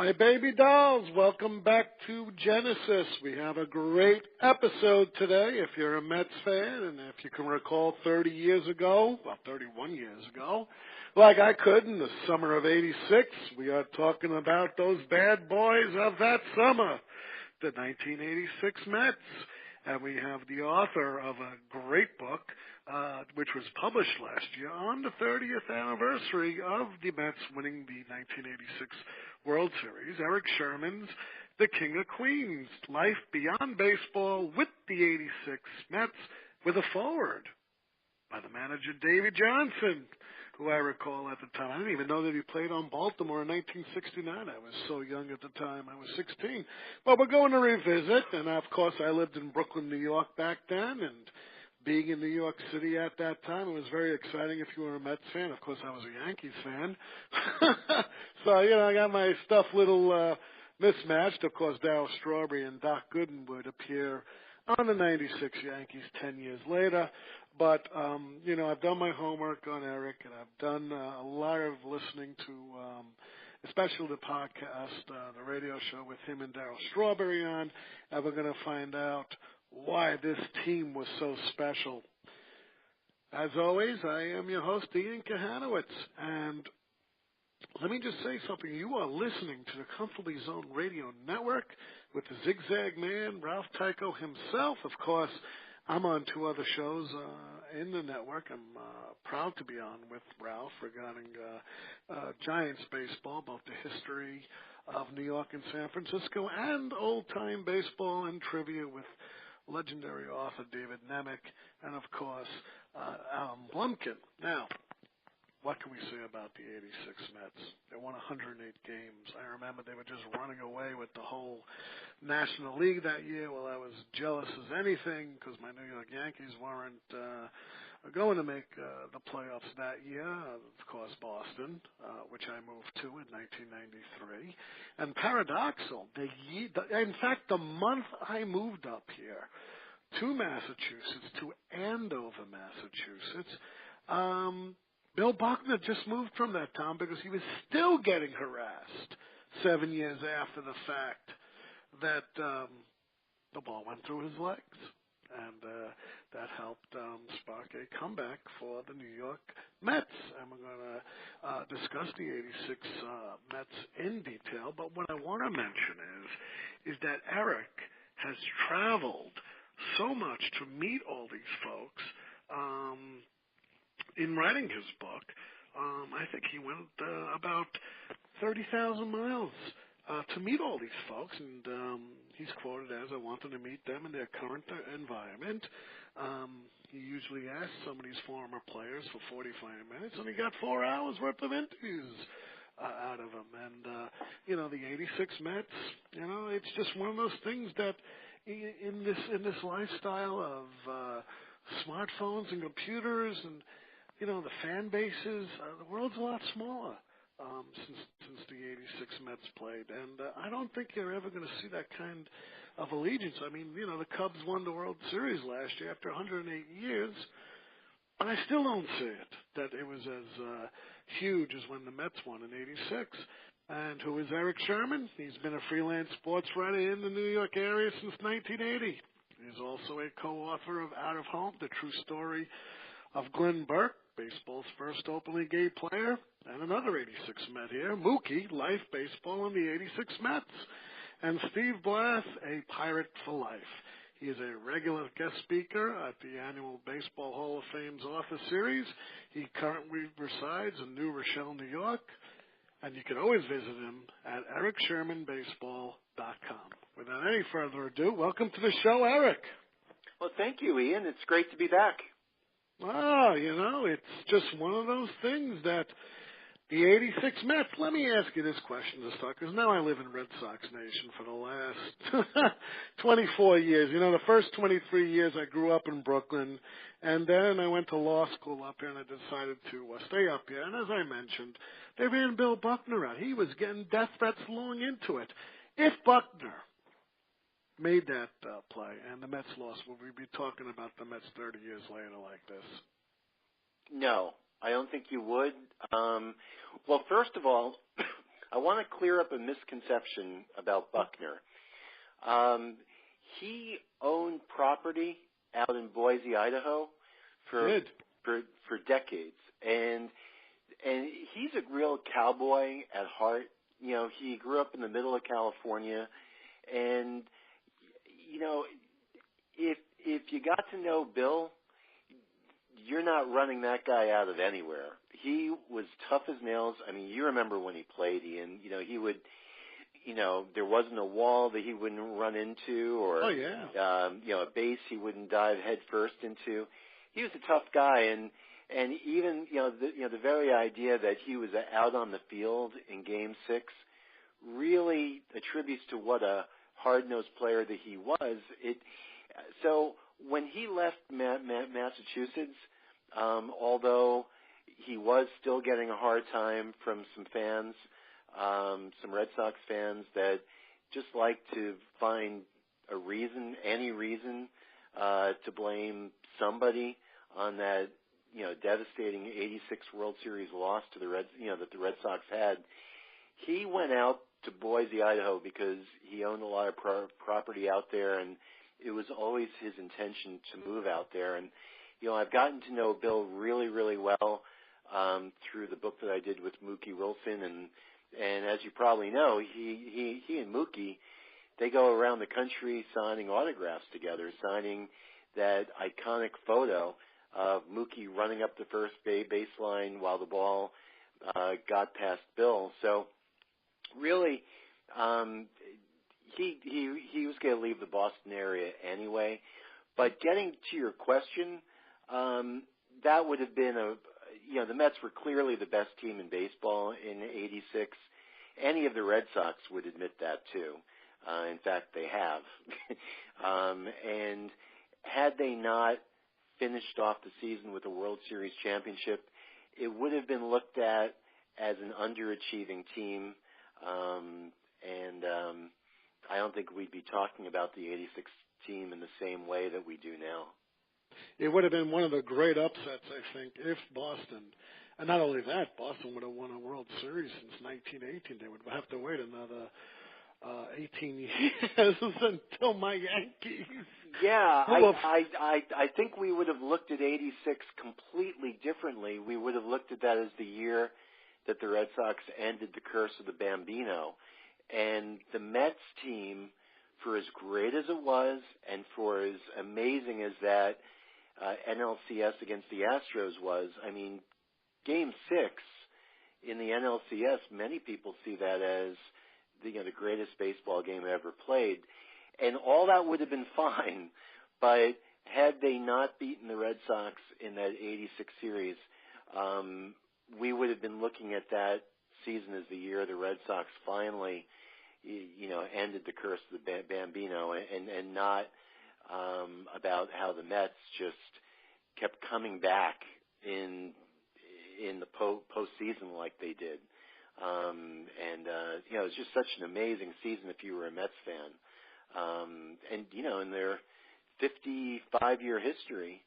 My baby dolls, welcome back to Genesis. We have a great episode today. If you're a Mets fan, and if you can recall 30 years ago, well, 31 years ago, like I could in the summer of '86, we are talking about those bad boys of that summer, the 1986 Mets. And we have the author of a great book, which was published last year on the 30th anniversary of the Mets winning the 1986 World Series, Erik Sherman's The King of Queens, Life Beyond Baseball with the '86 Mets, with a foreword by the manager Davey Johnson, who I recall at the time. I didn't even know that he played on Baltimore in 1969. I was so young at the time. I was 16. But we're going to revisit, and of course I lived in Brooklyn, New York back then, and being in New York City at that time, it was very exciting if you were a Mets fan. Of course, I was a Yankees fan. So, I got my stuff little mismatched. Of course, Darryl Strawberry and Doc Gooden would appear on the 96 Yankees 10 years later. But, I've done my homework on Erik, and I've done a lot of listening to, especially the podcast, the radio show with him and Darryl Strawberry on, and we're going to find out why this team was so special. As always, I am your host, Ian Kahanowitz, and let me just say something. You are listening to the Comfortably Zone Radio Network with the Zigzag Man, Ralph Tycho himself. Of course, I'm on two other shows in the network. I'm proud to be on with Ralph regarding Giants baseball, both the history of New York and San Francisco, and old-time baseball and trivia with legendary author David Nemec, and, of course, Alan Blumkin. Now, what can we say about the '86 Mets? They won 108 games. I remember they were just running away with the whole National League that year. Well, I was jealous as anything because my New York Yankees weren't going to make the playoffs that year. Of course, Boston, which I moved to in 1993. And paradoxal, in fact, the month I moved up here to Massachusetts, to Andover, Massachusetts, Bill Buckner just moved from that town because he was still getting harassed 7 years after the fact that the ball went through his legs. And that helped spark a comeback for the New York Mets. And we're going to discuss the '86 Mets in detail. But what I want to mention is that Erik has traveled so much to meet all these folks. In writing his book, I think he went about 30,000 miles to meet all these folks, and he's quoted as, "I wanted to meet them in their current environment." He usually asks some of these former players for 45 minutes, and he got 4 hours worth of interviews out of them. And, the '86 Mets, it's just one of those things that in this lifestyle of smartphones and computers and, the fan bases, the world's a lot smaller since the '86 Mets played. And I don't think you're ever going to see that kind of allegiance. I mean, the Cubs won the World Series last year after 108 years, but I still don't see it, that it was as huge as when the Mets won in '86. And who is Erik Sherman? He's been a freelance sports writer in the New York area since 1980. He's also a co-author of Out of Home, The True Story of Glenn Burke, baseball's first openly gay player, and another '86 Met here, Mookie, Life, Baseball, and the '86 Mets, and Steve Blass, A Pirate for Life. He is a regular guest speaker at the annual Baseball Hall of Fame's Author Series. He currently resides in New Rochelle, New York, and you can always visit him at erikshermanbaseball.com. Without any further ado, welcome to the show, Erik. Well, thank you, Ian. It's great to be back. Oh, it's just one of those things that the '86 Mets, let me ask you this question to start, because now I live in Red Sox Nation for the last 24 years. The first 23 years I grew up in Brooklyn, and then I went to law school up here, and I decided to stay up here. And as I mentioned, they ran Bill Buckner out. He was getting death threats long into it. If Buckner made that play and the Mets lost, will we be talking about the Mets 30 years later like this? No, I don't think you would. Well, first of all, I want to clear up a misconception about Buckner. He owned property out in Boise, Idaho, for decades, and he's a real cowboy at heart. You know, he grew up in the middle of California, and you know, if you got to know Bill, you're not running that guy out of anywhere. He was tough as nails. I mean, you remember when he played, Ian. You know, he would. You know, there wasn't a wall that he wouldn't run into, or you know, a base he wouldn't dive head first into. He was a tough guy, and even the very idea that he was out on the field in Game 6 really attributes to what a hard-nosed player that he was. So when he left Massachusetts, although he was still getting a hard time from some fans. Some Red Sox fans that just like to find a reason, any reason, to blame somebody on that, you know, devastating '86 World Series loss to the that the Red Sox had. He went out to Boise, Idaho, because he owned a lot of property out there, and it was always his intention to move out there. And you know, I've gotten to know Bill really, really well through the book that I did with Mookie Wilson, and as you probably know, he and Mookie, they go around the country signing autographs together, signing that iconic photo of Mookie running up the first baseline while the ball got past Bill. So really, he was going to leave the Boston area anyway. But getting to your question, that would have been the Mets were clearly the best team in baseball in '86. Any of the Red Sox would admit that too. In fact, they have. And had they not finished off the season with a World Series championship, it would have been looked at as an underachieving team. And I don't think we'd be talking about the '86 team in the same way that we do now. It would have been one of the great upsets, I think, if Boston, and not only that, Boston would have won a World Series since 1918. They would have to wait another 18 years until my Yankees. Yeah, I think we would have looked at '86 completely differently. We would have looked at that as the year that the Red Sox ended the curse of the Bambino. And the Mets team, for as great as it was and for as amazing as that NLCS against the Astros was, I mean, Game 6 in the NLCS, many people see that as the greatest baseball game ever played. And all that would have been fine, but had they not beaten the Red Sox in that '86 series, we would have been looking at that season as the year the Red Sox finally, ended the curse of the Bambino, and not about how the Mets just kept coming back in the postseason like they did. It was just such an amazing season if you were a Mets fan. In their 55-year history,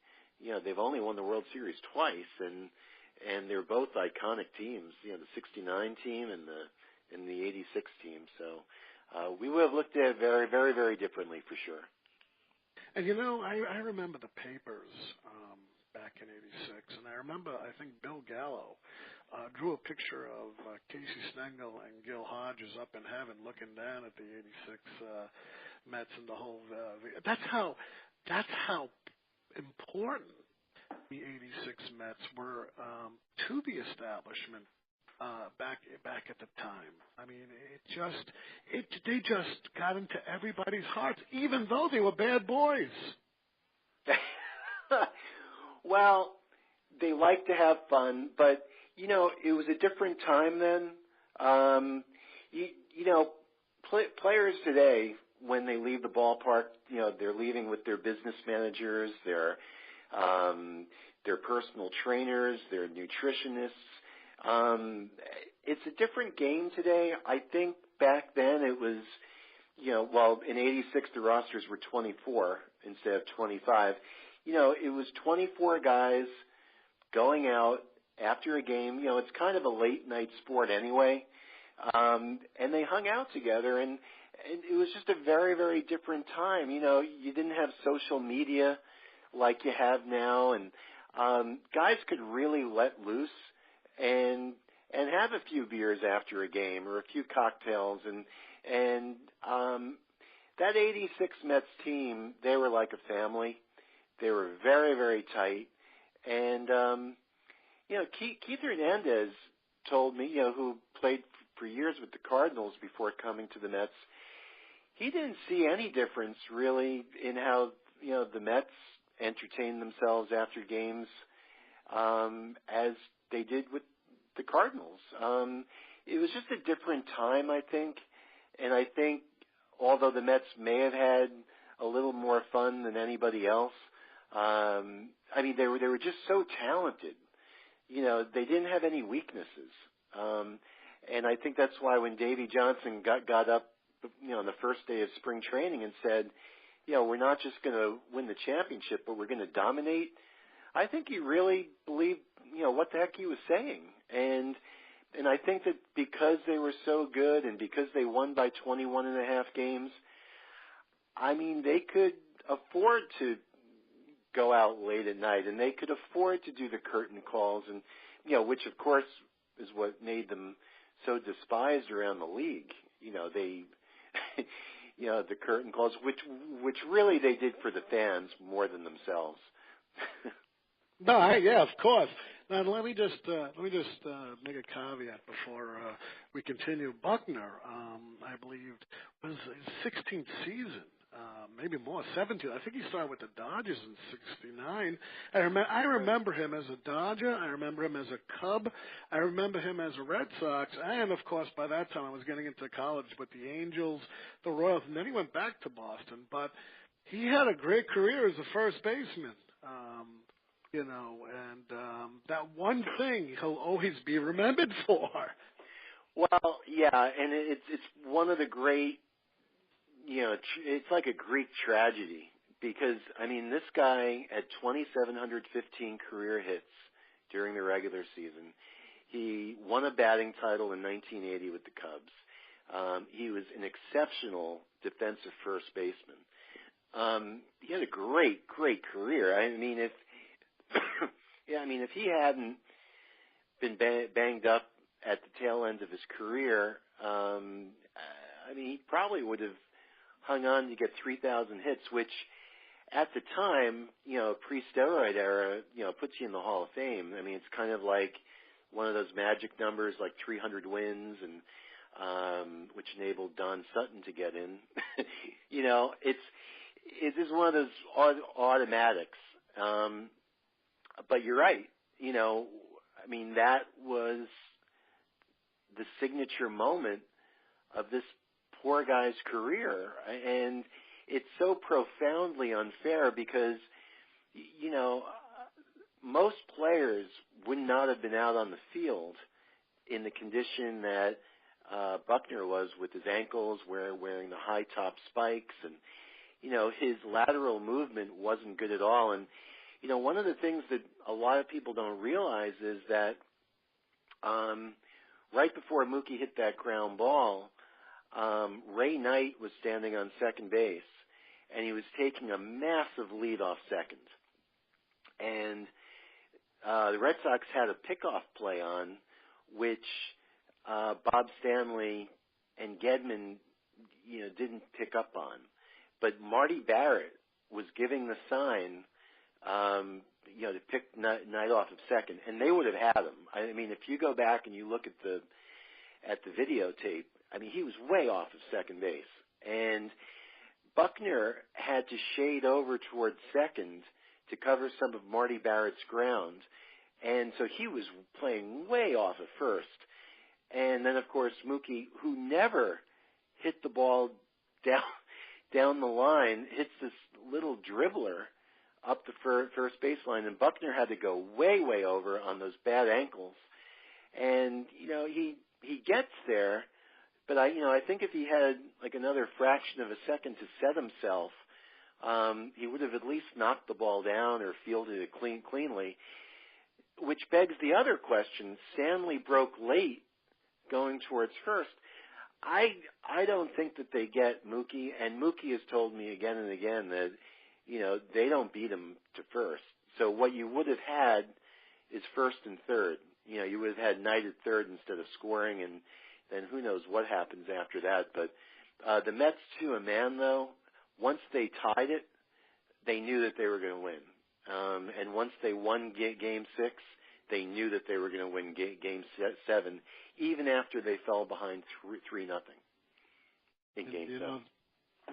they've only won the World Series twice, and they're both iconic teams. The '69 team and the '86 team. So we would have looked at it very, very, very differently for sure. And I remember the papers back in '86, and I remember I think Bill Gallo drew a picture of Casey Stengel and Gil Hodges up in heaven looking down at the '86 Mets and the whole. That's how important the '86 Mets were to the establishment back at the time. I mean, they just got into everybody's hearts, even though they were bad boys. Well, they like to have fun, but it was a different time then. Players today, when they leave the ballpark, they're leaving with their business managers, their personal trainers, their nutritionists. It's a different game today. I think back then it was, in '86 the rosters were 24 instead of 25. It was 24 guys going out after a game. It's kind of a late night sport anyway. and they hung out together, and it was just a very, very different time. You know, you didn't have social media like you have now, and guys could really let loose and have a few beers after a game or a few cocktails, and that '86 Mets team, they were like a family. They were very, very tight, and you know, Keith Hernandez told me, you know, who played for years with the Cardinals before coming to the Mets, he didn't see any difference really in how, you know, the Mets entertained themselves after games as they did with the Cardinals. It was just a different time, I think, and I think although the Mets may have had a little more fun than anybody else, I mean, they were just so talented. You know, they didn't have any weaknesses. And I think that's why when Davey Johnson got up, you know, on the first day of spring training and said, you know, we're not just going to win the championship, but we're going to dominate, I think he really believed, you know, what the heck he was saying. And I think that because they were so good and because they won by 21 and a half games, I mean, they could afford to go out late at night, and they could afford to do the curtain calls, and you know, which of course is what made them so despised around the league. You know, they, you know, the curtain calls, which really they did for the fans more than themselves. No, yeah, of course. Now let me just make a caveat before we continue. Buckner, I believe, was his 16th season. Maybe more, 17. I think he started with the Dodgers in '69. I remember him as a Dodger. I remember him as a Cub. I remember him as a Red Sox. And, of course, by that time I was getting into college with the Angels, the Royals, and then he went back to Boston. But he had a great career as a first baseman, you know, and that one thing he'll always be remembered for. Well, yeah, and it's one of the great, you know, it's like a Greek tragedy because, I mean, this guy had 2,715 career hits during the regular season. He won a batting title in 1980 with the Cubs. He was an exceptional defensive first baseman. He had a great, great career. I mean, if if he hadn't been banged up at the tail end of his career, I mean, he probably would have hung on to get 3,000 hits, which at the time, you know, pre-steroid era, you know, puts you in the Hall of Fame. I mean, it's kind of like one of those magic numbers, like 300 wins, and which enabled Don Sutton to get in. You know, it is one of those automatics. But you're right. You know, I mean, that was the signature moment of this poor guy's career, and it's so profoundly unfair because, you know, most players would not have been out on the field in the condition that Buckner was with his ankles, wearing the high top spikes, and, you know, his lateral movement wasn't good at all. And, you know, one of the things that a lot of people don't realize is that right before Mookie hit that ground ball, Ray Knight was standing on second base, and he was taking a massive lead off second. And the Red Sox had a pickoff play on, which Bob Stanley and Gedman, you know, didn't pick up on. But Marty Barrett was giving the sign, you know, to pick Knight off of second, and they would have had him. I mean, if you go back and you look at the videotape, I mean, he was way off of second base. And Buckner had to shade over towards second to cover some of Marty Barrett's ground. And so he was playing way off of first. And then, of course, Mookie, who never hit the ball down the line, hits this little dribbler up the first baseline. And Buckner had to go way, way over on those bad ankles. And, you know, he gets there. But I think if he had like another fraction of a second to set himself, he would have at least knocked the ball down or fielded it cleanly. Which begs the other question: Stanley broke late going towards first. I don't think that they get Mookie, and Mookie has told me again and again that, they don't beat him to first. So what you would have had is first and third. You would have had Knight at third instead of scoring, and then who knows what happens after that. But the Mets to a man, though, once they tied it, they knew that they were going to win. And once they won Game 6, they knew that they were going to win Game 7, even after they fell behind 3-0 in Game 7.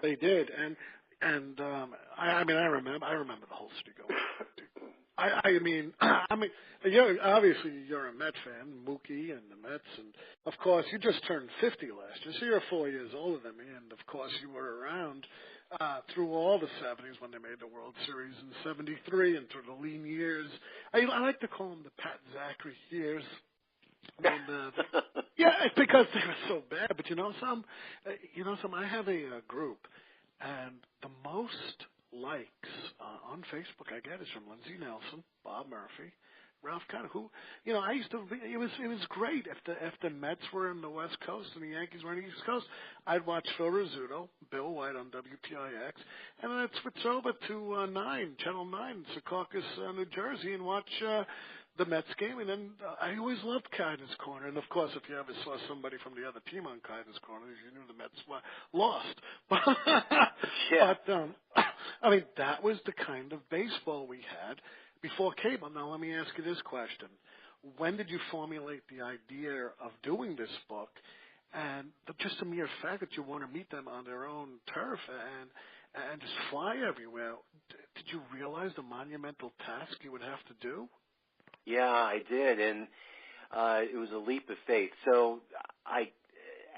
They did, and I remember the whole studio. Obviously you're a Met fan, Mookie and the Mets, and of course you just turned 50 last year, so you're 4 years older than me, and of course you were around through all the 70s when they made the World Series in '73 and through the lean years. I like to call them the Pat Zachary years. And, it's because they were so bad. But I have a group, and the most likes on Facebook I get is from Lindsey Nelson, Bob Murphy, Ralph Conner, who, I used to, it was great. If the Mets were in the West Coast and the Yankees were in the East Coast, I'd watch Phil Rizzuto, Bill White on WPIX, and then I'd switch over to Channel 9, Secaucus, New Jersey, and watch the Mets game. And then I always loved Kaider's Corner. And, of course, if you ever saw somebody from the other team on Kaider's Corner, you knew the Mets lost. Yeah. But, that was the kind of baseball we had before cable. Now, let me ask you this question. When did you formulate the idea of doing this book? And just the mere fact that you want to meet them on their own turf and just fly everywhere, did you realize the monumental task you would have to do? Yeah, I did, and it was a leap of faith. So I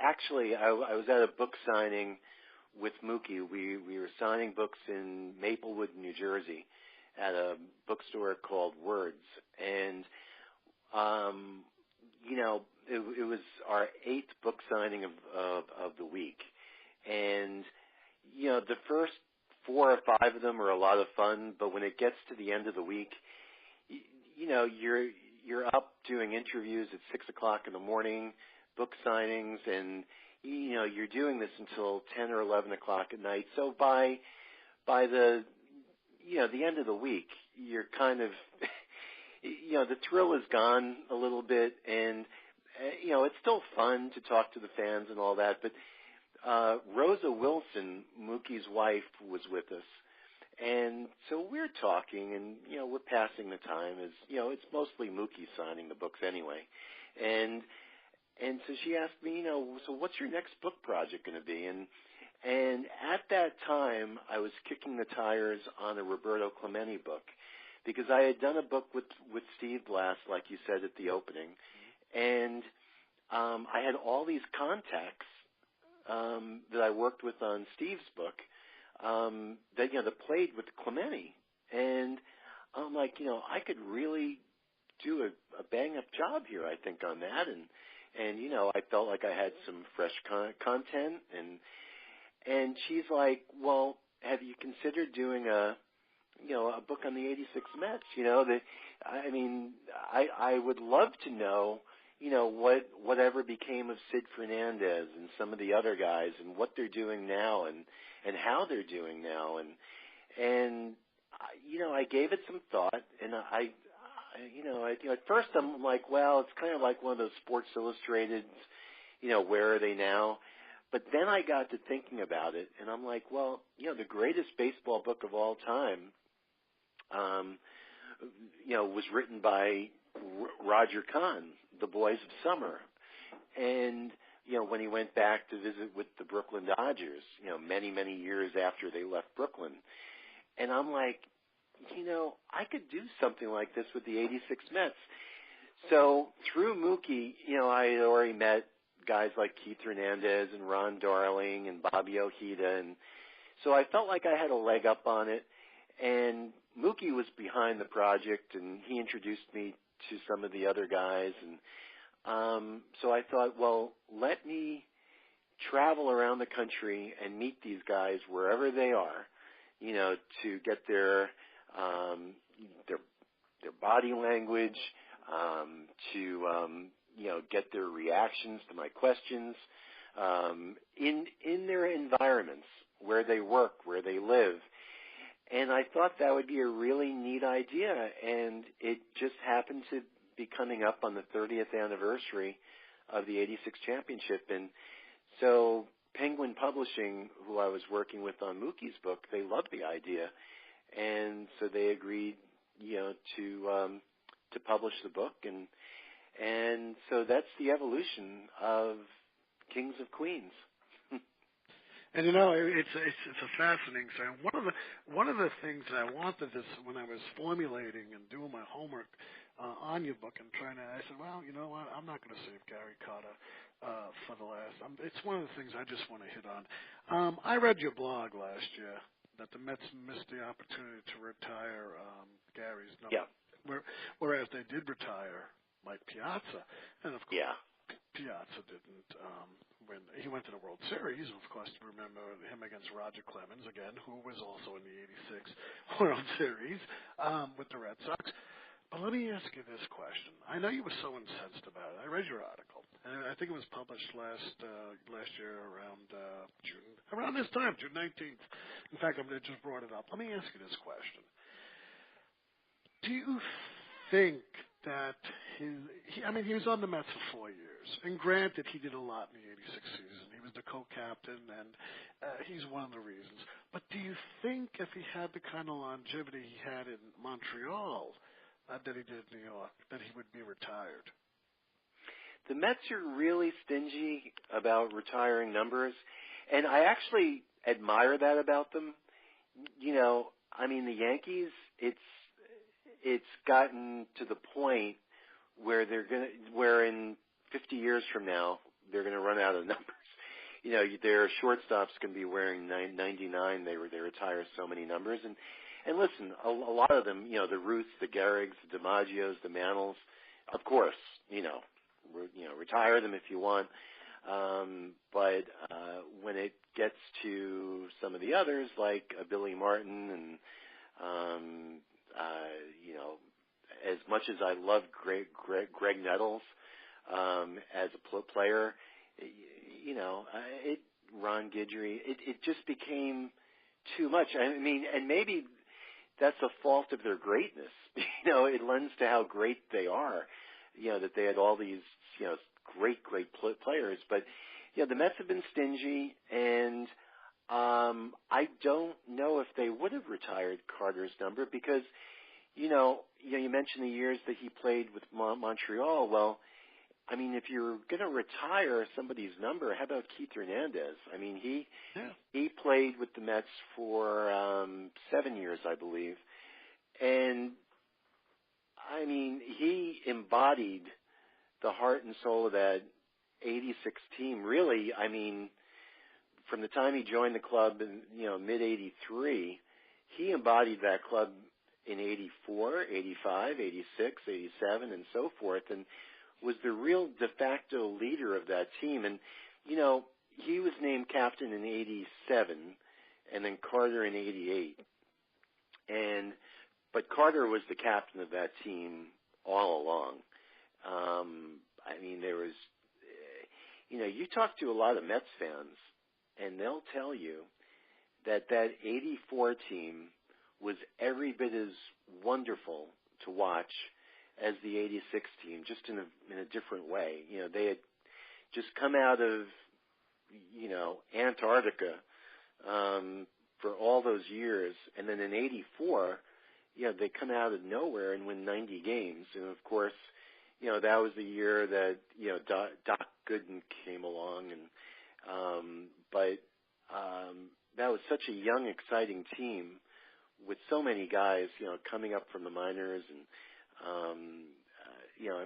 was at a book signing with Mookie. We were signing books in Maplewood, New Jersey, at a bookstore called Words, and it was our 8th book signing of the week, and the first 4 or 5 of them are a lot of fun, but when it gets to the end of the week, you're up doing interviews at 6:00 in the morning, book signings, and you're doing this until 10 or 11 o'clock at night. So by the the end of the week, you're kind of the thrill is gone a little bit, and it's still fun to talk to the fans and all that. But Rosa Wilson, Mookie's wife, was with us. And so we're talking, and we're passing the time. As it's mostly Mookie signing the books anyway, and so she asked me, so what's your next book project going to be? And at that time, I was kicking the tires on a Roberto Clemente book, because I had done a book with Steve Blass, like you said at the opening, and I had all these contacts that I worked with on Steve's book. That played with Clemente, and I'm like, I could really do a bang-up job here, I think, on that, and I felt like I had some fresh content, and she's like, well, have you considered doing a book on the '86 Mets? I would love to know, whatever became of Sid Fernandez and some of the other guys, and what they're doing now, and how they're doing now, and I gave it some thought, and at first I'm like, well, it's kind of like one of those Sports Illustrated, where are they now? But then I got to thinking about it, and I'm like, well, the greatest baseball book of all time, was written by Roger Kahn, The Boys of Summer, and when he went back to visit with the Brooklyn Dodgers, many, many years after they left Brooklyn. And I'm like, I could do something like this with the '86 Mets. So through Mookie, I had already met guys like Keith Hernandez and Ron Darling and Bobby Ojeda. And so I felt like I had a leg up on it. And Mookie was behind the project, and he introduced me to some of the other guys. And so I thought, well, let me travel around the country and meet these guys wherever they are, to get their body language, to get their reactions to my questions in their environments where they work, where they live. And I thought that would be a really neat idea, and it just happened to be coming up on the 30th anniversary of the 86 championship. And so Penguin Publishing, who I was working with on Mookie's book, they loved the idea. And so they agreed, to publish the book. And so that's the evolution of Kings of Queens. And it's a fascinating thing. One of the things that I wanted this when I was formulating and doing my homework on your book and I said, well, you know what, I'm not going to save Gary Carter for the last. It's one of the things I just want to hit on. I read your blog last year that the Mets missed the opportunity to retire Gary's number, whereas they did retire Mike Piazza, and of course Piazza didn't. When he went to the World Series, of course, you remember him against Roger Clemens again, who was also in the '86 World Series with the Red Sox. But let me ask you this question. I know you were so incensed about it. I read your article, and I think it was published last year around around this time, June 19th. In fact, I just brought it up. Let me ask you this question. Do you think that he was on the Mets for 4 years, and granted, he did a lot in the '86 season. He was the co-captain, and he's one of the reasons. But do you think if he had the kind of longevity he had in Montreal that he did in New York, that he would be retired? The Mets are really stingy about retiring numbers, and I actually admire that about them. The Yankees, it's gotten to the point where where in 50 years from now, they're going to run out of numbers. Their shortstops can be wearing 99. They retire so many numbers. And listen, a lot of them, the Ruths, the Gehrigs, the DiMaggios, the Mantles, of course, retire them if you want. But when it gets to some of the others, like Billy Martin and, as much as I love Greg Nettles as a player, Ron Guidry, it just became too much. And maybe that's a fault of their greatness. It lends to how great they are. That they had all these, great players. But the Mets have been stingy, and I don't know if they would have retired Carter's number because, you mentioned the years that he played with Montreal. Well, if you're going to retire somebody's number, how about Keith Hernandez? He played with the Mets for 7 years, I believe. And, he embodied the heart and soul of that 86 team. Really, from the time he joined the club in, mid-'83, he embodied that club in 84, 85, 86, 87, and so forth, and was the real de facto leader of that team. And, he was named captain in 87, and then Carter in 88. But Carter was the captain of that team all along. There was, you talk to a lot of Mets fans, and they'll tell you that 84 team was every bit as wonderful to watch as the 86 team, just in a different way. They had just come out of, Antarctica for all those years, and then in 84, they come out of nowhere and win 90 games. And of course, that was the year that, Doc Gooden came along, and but that was such a young, exciting team with so many guys, coming up from the minors, and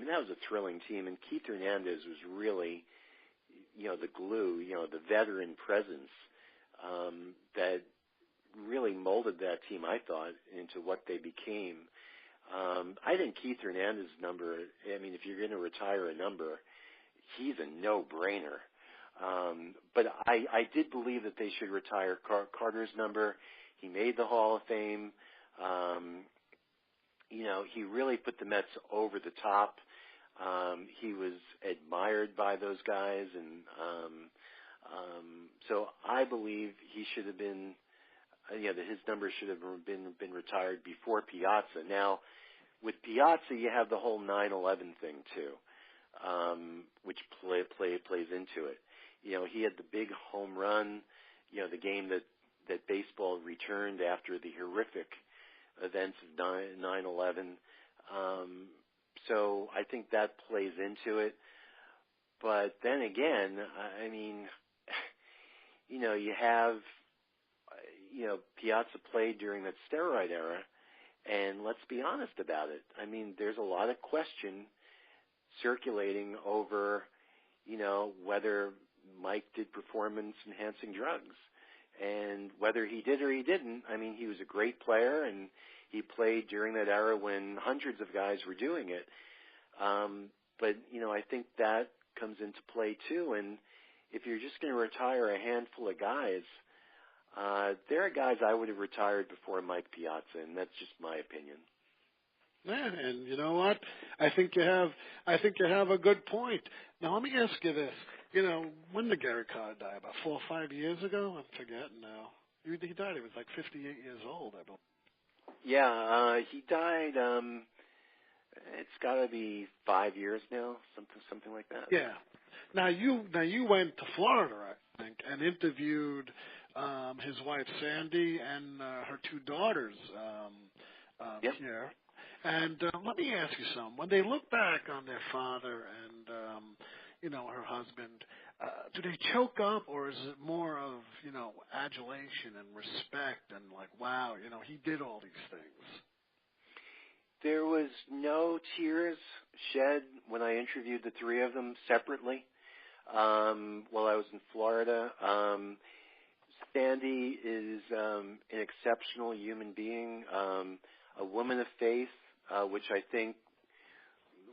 that was a thrilling team. And Keith Hernandez was really, the glue, the veteran presence that really molded that team, I thought, into what they became. I think Keith Hernandez's number, if you're going to retire a number, he's a no-brainer. But I did believe that they should retire Carter's number. He made the Hall of Fame. He really put the Mets over the top. He was admired by those guys, and so I believe he should have been, that his number should have been retired before Piazza. Now, with Piazza, you have the whole 9/11 thing too, which plays into it. He had the big home run, the game that baseball returned after the horrific events of 9/11. So I think that plays into it. But then again, I mean, you have, Piazza played during that steroid era, and let's be honest about it. I mean, there's a lot of question circulating over, whether Mike did performance-enhancing drugs. And whether he did or he didn't, I mean, he was a great player, and he played during that era when hundreds of guys were doing it. But, I think that comes into play too. And if you're just going to retire a handful of guys, there are guys I would have retired before Mike Piazza, and that's just my opinion. Yeah, and you know what? I think you have a good point. Now let me ask you this. When did Gary Carter die? About 4 or 5 years ago? I'm forgetting now. He died. He was like 58 years old, I believe. Yeah, he died. It's got to be 5 years now, something like that. Yeah. Now you went to Florida, I think, and interviewed his wife Sandy and her 2 daughters Yep. here. And let me ask you something. When they look back on their father and her husband, do they choke up, or is it more of adulation and respect and like, wow, he did all these things? There was no tears shed when I interviewed the 3 of them separately while I was in Florida. Sandy is an exceptional human being, a woman of faith, which I think,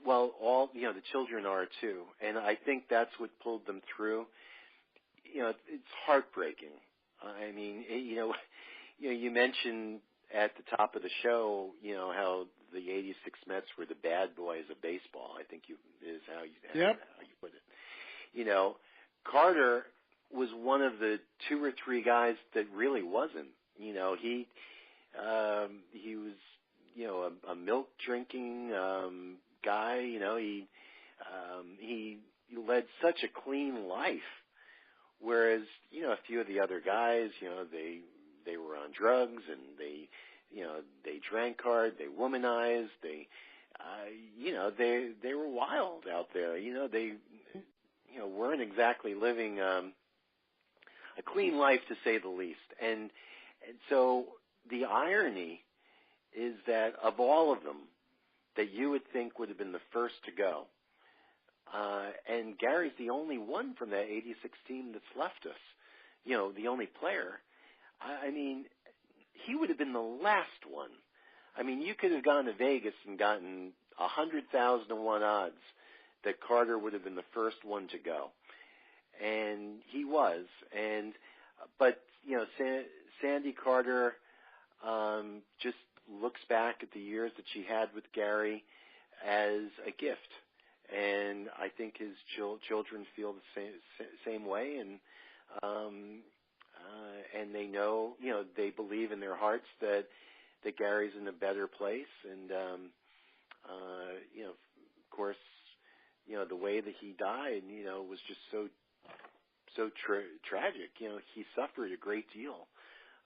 all the children are too, and I think that's what pulled them through. It's heartbreaking. I mean, you mentioned at the top of the show, how the '86 Mets were the bad boys of baseball. I think is how you put it. Carter was one of the 2 or 3 guys that really wasn't. He was, a milk drinking guy. He led such a clean life, whereas a few of the other guys, they were on drugs and they drank hard, they womanized, they were wild out there. They weren't exactly living a clean life, to say the least. And so the irony is that of all of them that you would think would have been the first to go, and Gary's the only one from that '86 team that's left us, the only player. I mean, he would have been the last one. I mean, you could have gone to Vegas and gotten 100,000 to 1 odds that Carter would have been the first one to go, and he was. But Sandy Carter just looks back at the years that she had with Gary as a gift, and I think his children feel the same way, and they know, they believe in their hearts that Gary's in a better place, and of course, the way that he died, was just so tragic. He suffered a great deal,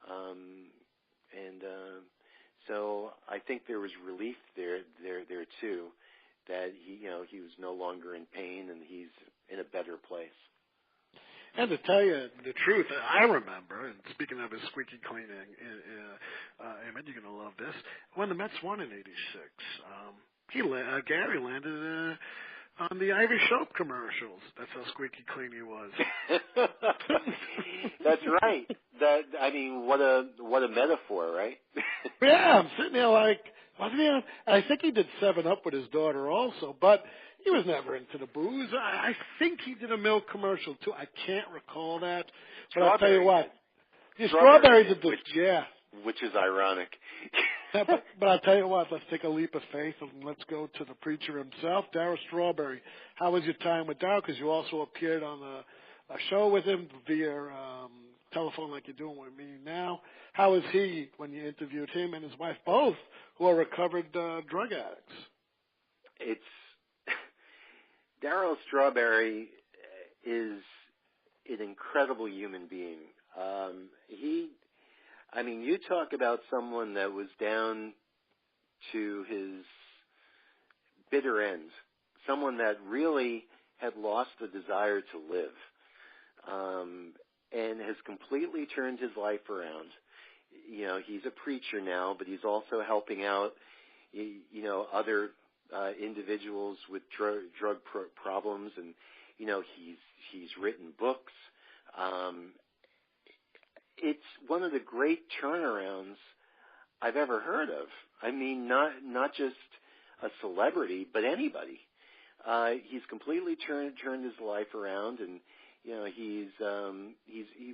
and so I think there was relief there too, that he was no longer in pain and he's in a better place. And to tell you the truth, I remember, and speaking of his squeaky clean image, you're going to love this, when the Mets won in '86, Gary landed on the Irish soap commercials. That's how squeaky clean he was. That's right. What a metaphor, right? Yeah, I'm sitting there like, wasn't he? I think he did 7-Up with his daughter also, but he was never into the booze. I think he did a milk commercial too. I can't recall that, but I'll tell you what, strawberries are which is ironic. but I'll tell you what, let's take a leap of faith and let's go to the preacher himself, Darryl Strawberry. How was your time with Darryl? Because you also appeared on a show with him via telephone like you're doing with me now. How was he when you interviewed him and his wife, both, who are recovered drug addicts? It's Darryl Strawberry is an incredible human being. You talk about someone that was down to his bitter end, someone that really had lost the desire to live, and has completely turned his life around. He's a preacher now, but he's also helping out, other individuals with drug problems, and he's written books. It's one of the great turnarounds I've ever heard of. I mean, not just a celebrity, but anybody. He's completely turned his life around, and he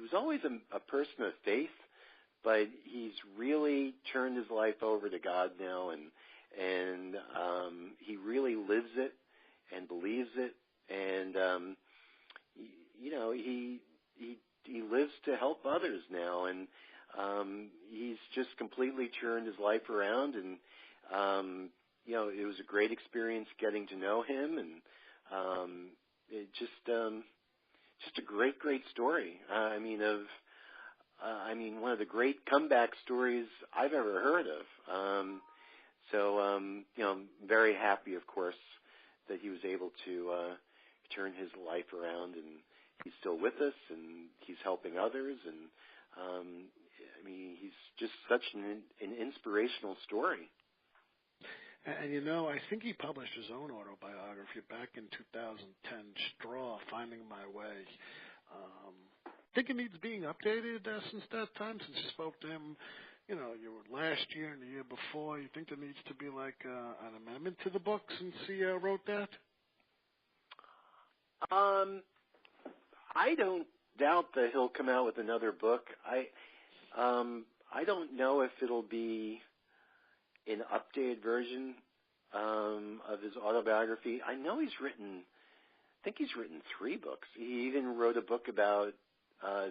was always a person of faith, but he's really turned his life over to God now, and he really lives it and believes it, and he lives to help others now, and he's just completely turned his life around, and it was a great experience getting to know him, and it just a great story. One of the great comeback stories I've ever heard of. I'm very happy, of course, that he was able to turn his life around, and he's still with us, and he's helping others, and he's just such an inspirational story. And I think he published his own autobiography back in 2010, Straw, Finding My Way. Think it needs being updated since that time, since you spoke to him, you were last year and the year before. You think there needs to be like an amendment to the book since he wrote that? I don't doubt that he'll come out with another book. I don't know if it'll be an updated version of his autobiography. I know he's written 3 books. He even wrote a book about, I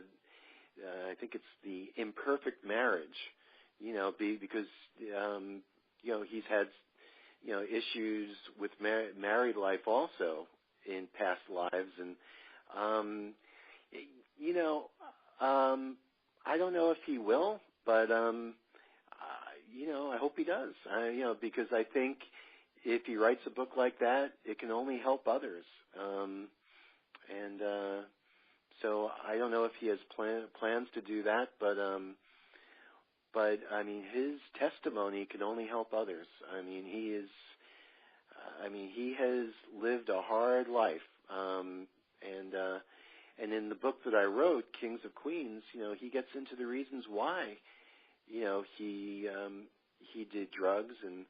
think it's The Imperfect Marriage, because, he's had, issues with married life also in past lives. And, I don't know if he will, but, I hope he does, because I think if he writes a book like that, it can only help others. So I don't know if he has plans to do that, but his testimony can only help others. He has lived a hard life, and in the book that I wrote, Kings of Queens, he gets into the reasons why, he did drugs, and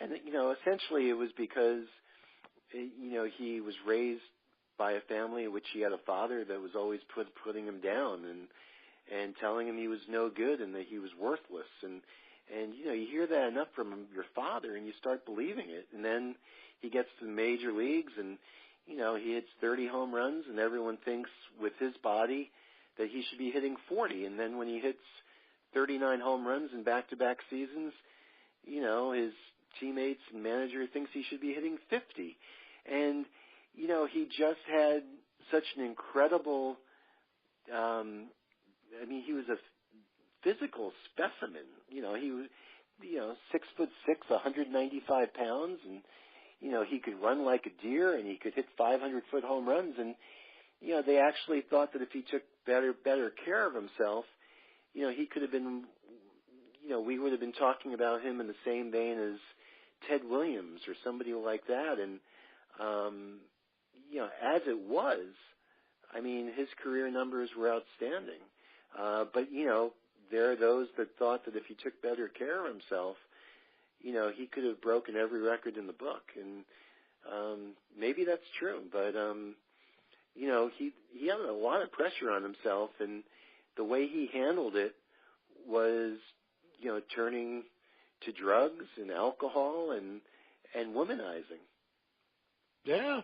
essentially it was because, he was raised by a family in which he had a father that was always putting him down and telling him he was no good and that he was worthless, and you hear that enough from your father and you start believing it, and then he gets to the major leagues and he hits 30 home runs, and everyone thinks with his body that he should be hitting 40, and then when he hits 39 home runs in back-to-back seasons, his teammates and manager thinks he should be hitting 50. And, he just had such an incredible, he was a physical specimen. He was, 6'6", 195 pounds, and, he could run like a deer, and he could hit 500-foot home runs. And, they actually thought that if he took better care of himself, he could have been, we would have been talking about him in the same vein as Ted Williams or somebody like that. And, as it was, his career numbers were outstanding. But, there are those that thought that if he took better care of himself, he could have broken every record in the book. And maybe that's true. But, he had a lot of pressure on himself, and the way he handled it was, turning to drugs and alcohol and womanizing. Yeah,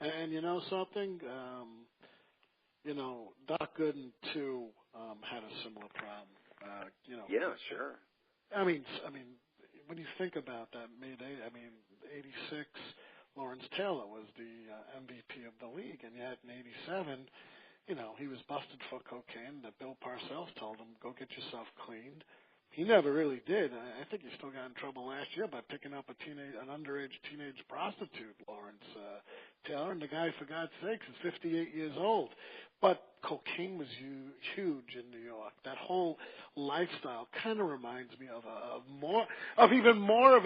and you know something, Doc Gooden too had a similar problem. Yeah, sure. I mean, when you think about that, '86, Lawrence Taylor was the MVP of the league, and yet in '87, he was busted for cocaine. That Bill Parcells told him, "Go get yourself cleaned." He never really did. I think he still got in trouble last year by picking up an underage teenage prostitute, Lawrence Taylor. And the guy, for God's sakes, is 58 years old. But cocaine was huge in New York. That whole lifestyle kind of reminds me of even more of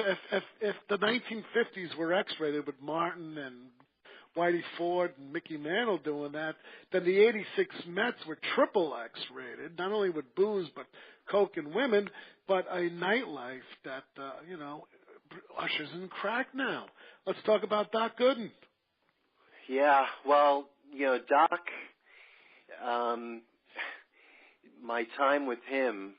if the 1950s were X-rated with Martin and Whitey Ford and Mickey Mantle doing that, then the '86 Mets were triple X-rated, not only with booze but coke and women, but a nightlife that ushers in crack now. Let's talk about Doc Gooden. Yeah, well, Doc, my time with him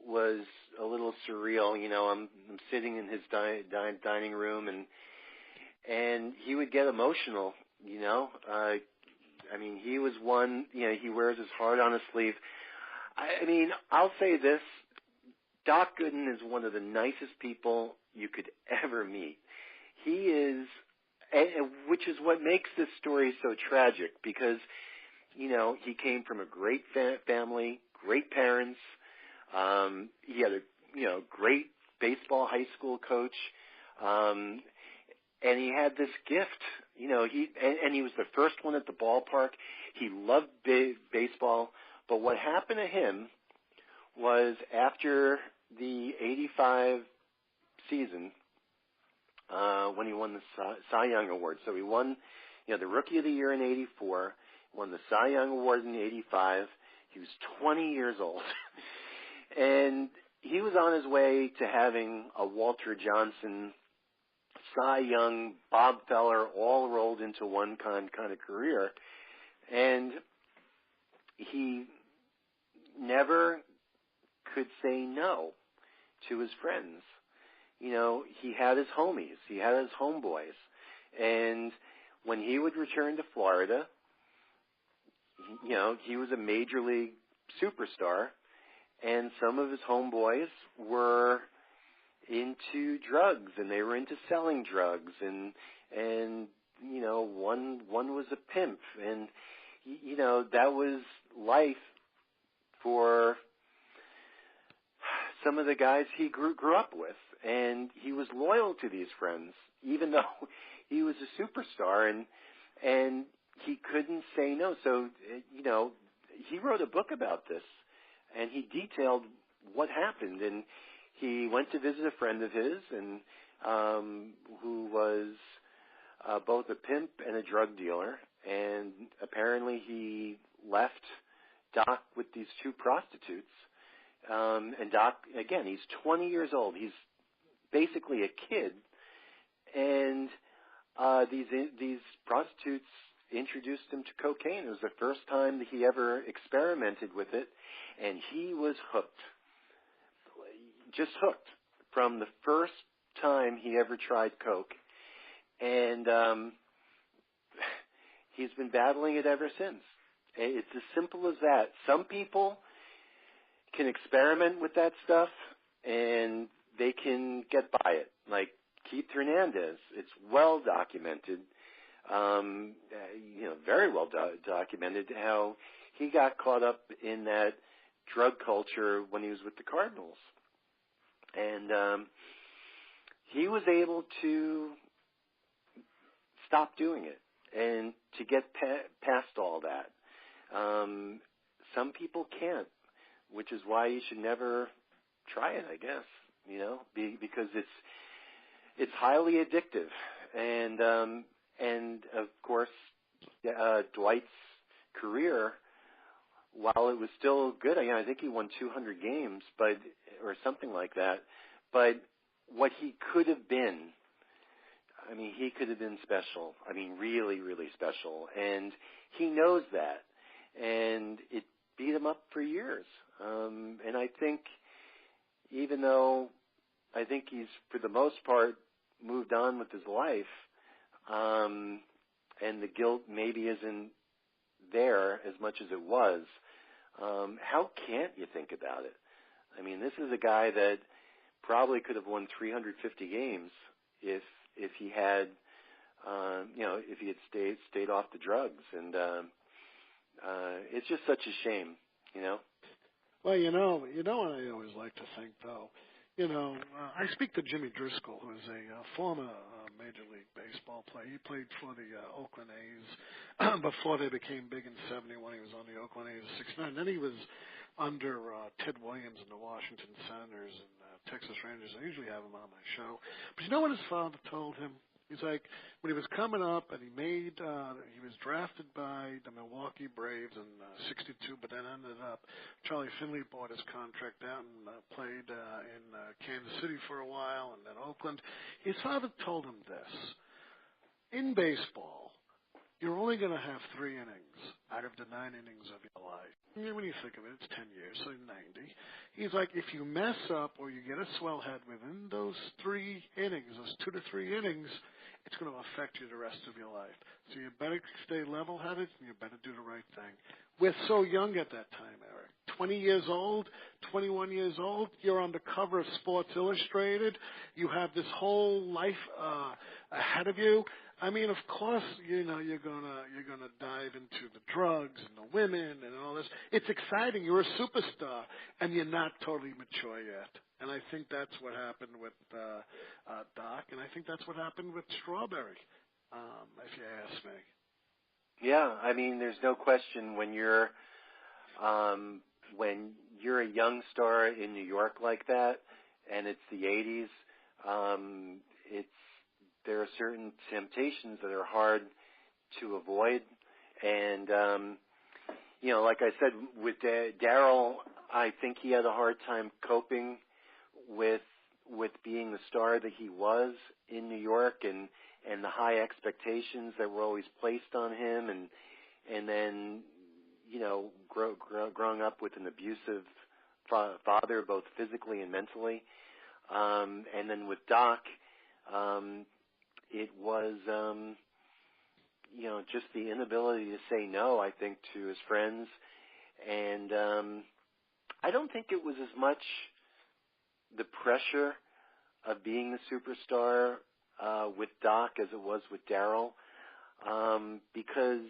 was a little surreal. I'm sitting in his dining room, and he would get emotional. He was one. He wears his heart on his sleeve. I'll say this: Doc Gooden is one of the nicest people you could ever meet. He is, which is what makes this story so tragic, because he came from a great family, great parents. He had a great baseball high school coach, and he had this gift. He was the first one at the ballpark. He loved baseball. But what happened to him was, after the '85 season, when he won the Cy Young Award. So he won, the Rookie of the Year in '84, won the Cy Young Award in '85. He was 20 years old. And he was on his way to having a Walter Johnson, Cy Young, Bob Feller all rolled into one kind of career. And he never could say no to his friends. He had his homies. He had his homeboys. And when he would return to Florida, he was a major league superstar, and some of his homeboys were into drugs, and they were into selling drugs, and one was a pimp, and that was life for some of the guys he grew up with. And he was loyal to these friends, even though he was a superstar, and he couldn't say no. So, he wrote a book about this, and he detailed what happened. And he went to visit a friend of his, and who was both a pimp and a drug dealer. And apparently he left Doc with these two prostitutes. And Doc, again, he's 20 years old. He's basically a kid. And these prostitutes introduced him to cocaine. It was the first time that he ever experimented with it, and he was hooked. Just hooked from the first time he ever tried coke. And he's been battling it ever since. It's as simple as that. Some people can experiment with that stuff, and they can get by it. Like Keith Hernandez, it's well documented, very well documented, how he got caught up in that drug culture when he was with the Cardinals. And he was able to stop doing it and to get past all that. Some people can't, which is why you should never try it, I guess, because it's highly addictive. And of course, Dwight's career, while it was still good, I think he won 200 games, or something like that. But what he could have been, he could have been special. Really, really special. And he knows that. And it beat him up for years. And I think even though I think he's, for the most part, moved on with his life, and the guilt maybe isn't there as much as it was. How can't you think about it? I mean, this is a guy that probably could have won 350 games if he had, if he had stayed off the drugs, and it's just such a shame, Well, what I always like to think, though. I speak to Jimmy Driscoll, who is a former Major League Baseball player. He played for the Oakland A's before they became big in '71. He was on the Oakland A's '69. Then he was under Ted Williams and the Washington Senators and Texas Rangers. I usually have him on my show. But you know what his father told him? He's like, when he was coming up and he was drafted by the Milwaukee Braves in '62, but then ended up, Charlie Finley bought his contract out and played in Kansas City for a while and then Oakland. His father told him this: in baseball, you're only going to have 3 innings out of the 9 innings of your life. When you think of it, it's 10 years, so 90. He's like, if you mess up or you get a swell head within those 3 innings, those 2 to 3 innings, it's going to affect you the rest of your life. So you better stay level-headed and you better do the right thing. We're so young at that time, Erik. 20 years old, 21 years old, you're on the cover of Sports Illustrated. You have this whole life ahead of you. I mean, of course, you're gonna dive into the drugs and the women and all this. It's exciting. You're a superstar, and you're not totally mature yet. And I think that's what happened with Doc, and I think that's what happened with Strawberry, if you ask me. Yeah, I mean, there's no question when you're a young star in New York like that, and it's the '80s. There are certain temptations that are hard to avoid. And, like I said, with Darryl, I think he had a hard time coping with being the star that he was in New York and the high expectations that were always placed on him. And then, growing up with an abusive father, both physically and mentally. And then with Doc, it was, just the inability to say no, I think, to his friends. And I don't think it was as much the pressure of being the superstar with Doc as it was with Darryl, because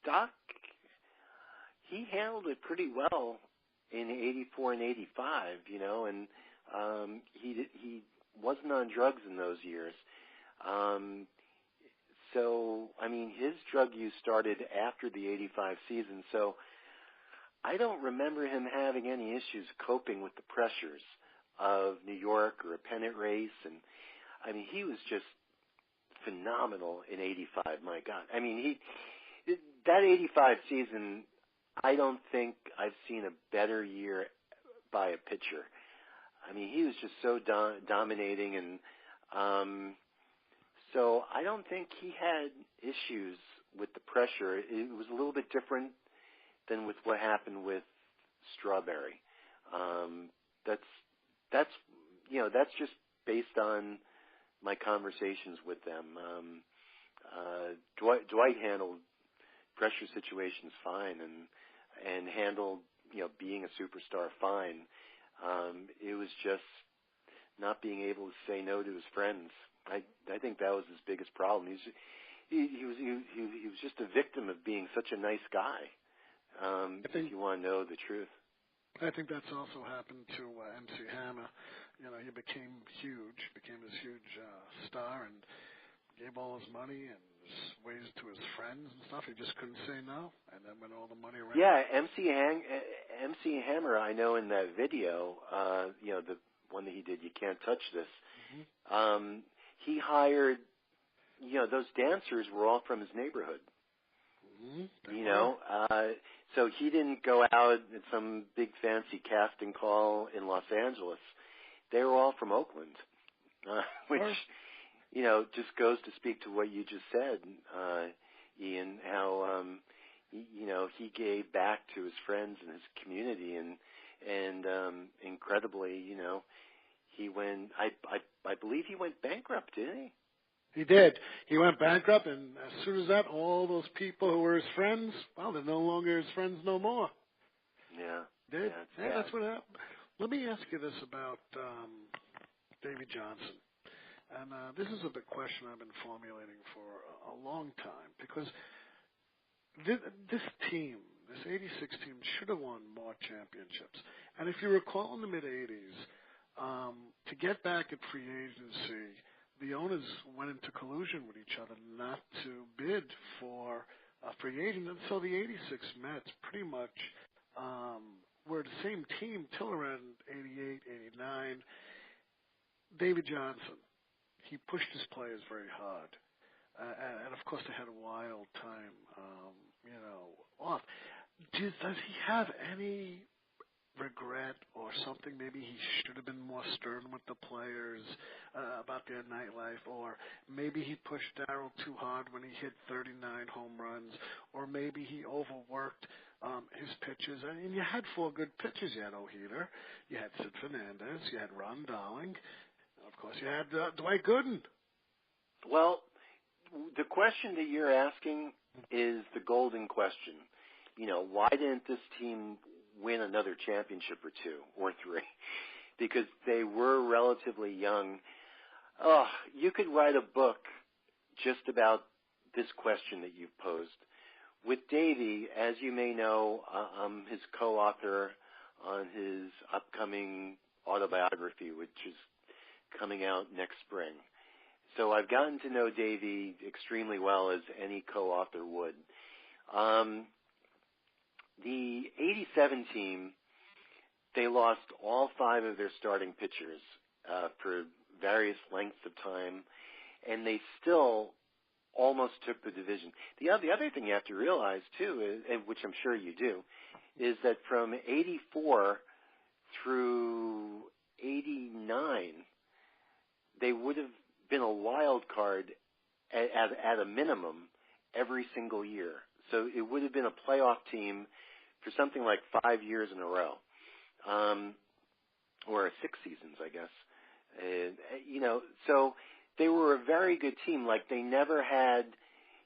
Doc, he handled it pretty well in '84 and '85, and he wasn't on drugs in those years. So, I mean, his drug use started after the '85 season, so I don't remember him having any issues coping with the pressures of New York or a pennant race. And, I mean, he was just phenomenal in '85, my God. I mean, that '85 season, I don't think I've seen a better year by a pitcher. I mean, he was just so dominating, and so I don't think he had issues with the pressure. It was a little bit different than with what happened with Strawberry. That's just based on my conversations with them. Dwight handled pressure situations fine and handled being a superstar fine. It was just not being able to say no to his friends. I think that was his biggest problem. He was just a victim of being such a nice guy. If you want to know the truth, I think that's also happened to MC Hammer. He became this huge star, and gave all his money and his ways to his friends and stuff. He just couldn't say no, and then when all the money ran. Yeah, MC Hammer, I know in that video, the one that he did, You Can't Touch This. Mm-hmm. He hired, those dancers were all from his neighborhood. Mm-hmm. So he didn't go out at some big fancy casting call in Los Angeles. They were all from Oakland, which, just goes to speak to what you just said, Ian, how, he gave back to his friends and his community, and incredibly, he went. I believe he went bankrupt, didn't he? He did. He went bankrupt, and as soon as that, all those people who were his friends, well, they're no longer his friends no more. Yeah. Did? Yeah, That's what happened. Let me ask you this about Davy Johnson. And this is a big question I've been formulating for a long time, because this team, this 86 team, should have won more championships. And if you recall in the mid-'80s, to get back at free agency, the owners went into collusion with each other not to bid for a free agent. And so the 86 Mets pretty much were the same team till around 88, 89. David Johnson, he pushed his players very hard. And of course, they had a wild time, off. Does he have any regret or something? Maybe he should have been more stern with the players about their nightlife, or maybe he pushed Darryl too hard when he hit 39 home runs, or maybe he overworked his pitches. And you had 4 good pitchers. You had Ojeda, you had Sid Fernandez, you had Ron Darling, and of course you had Dwight Gooden. Well, the question that you're asking is the golden question. Why didn't this team win another championship or 2 or 3? Because they were relatively young. Oh, you could write a book just about this question that you've posed. With Davey, as you may know, I'm his co-author on his upcoming autobiography, which is coming out next spring. So I've gotten to know Davey extremely well, as any co-author would. The 87 team, they lost all 5 of their starting pitchers for various lengths of time, and they still almost took the division. The other thing you have to realize, too, and which I'm sure you do, is that from 84 through 89, they would have been a wild card at a minimum every single year. So it would have been a playoff team for something like 5 years in a row, or 6 seasons, I guess. So they were a very good team. Like, they never had,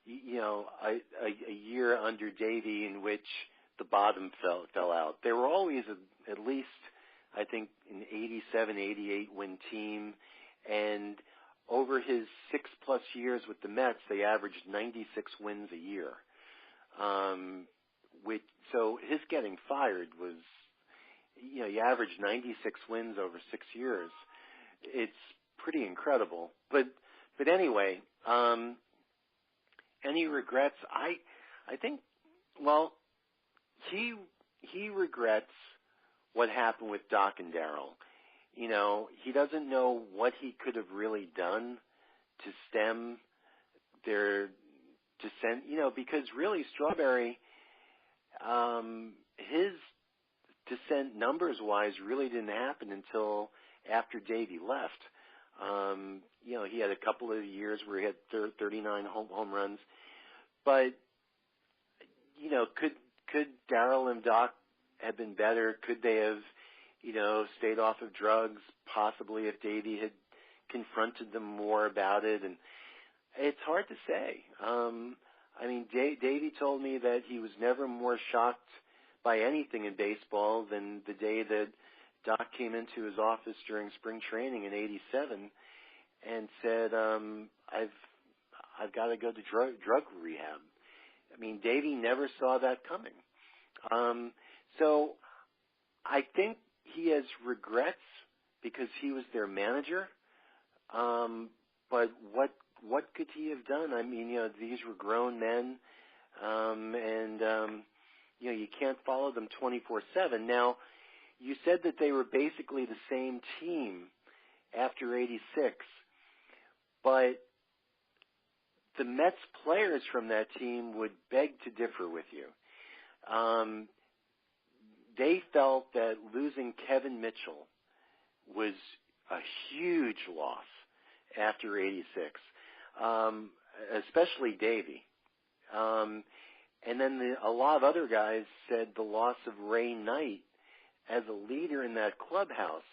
a year under Davey in which the bottom fell out. They were always at least, I think, an 87, 88 win team, and over his 6+ years with the Mets, they averaged 96 wins a year. So his getting fired was, you average 96 wins over 6 years. It's pretty incredible. But anyway, any regrets? I think, well, he regrets what happened with Doc and Darryl. He doesn't know what he could have really done to stem their descent, because really Strawberry, his descent numbers-wise really didn't happen until after Davey left. He had a couple of years where he had 39 home runs. But, could Darryl and Doc have been better? Could they have, stayed off of drugs, possibly, if Davey had confronted them more about it? And it's hard to say. Davey told me that he was never more shocked by anything in baseball than the day that Doc came into his office during spring training in '87 and said, I've got to go to drug rehab. Davey never saw that coming. So I think he has regrets because he was their manager. But what could he have done? These were grown men, and you can't follow them 24/7. Now, you said that they were basically the same team after '86, but the Mets players from that team would beg to differ with you. They felt that losing Kevin Mitchell was a huge loss after '86, especially Davey. And then a lot of other guys said the loss of Ray Knight as a leader in that clubhouse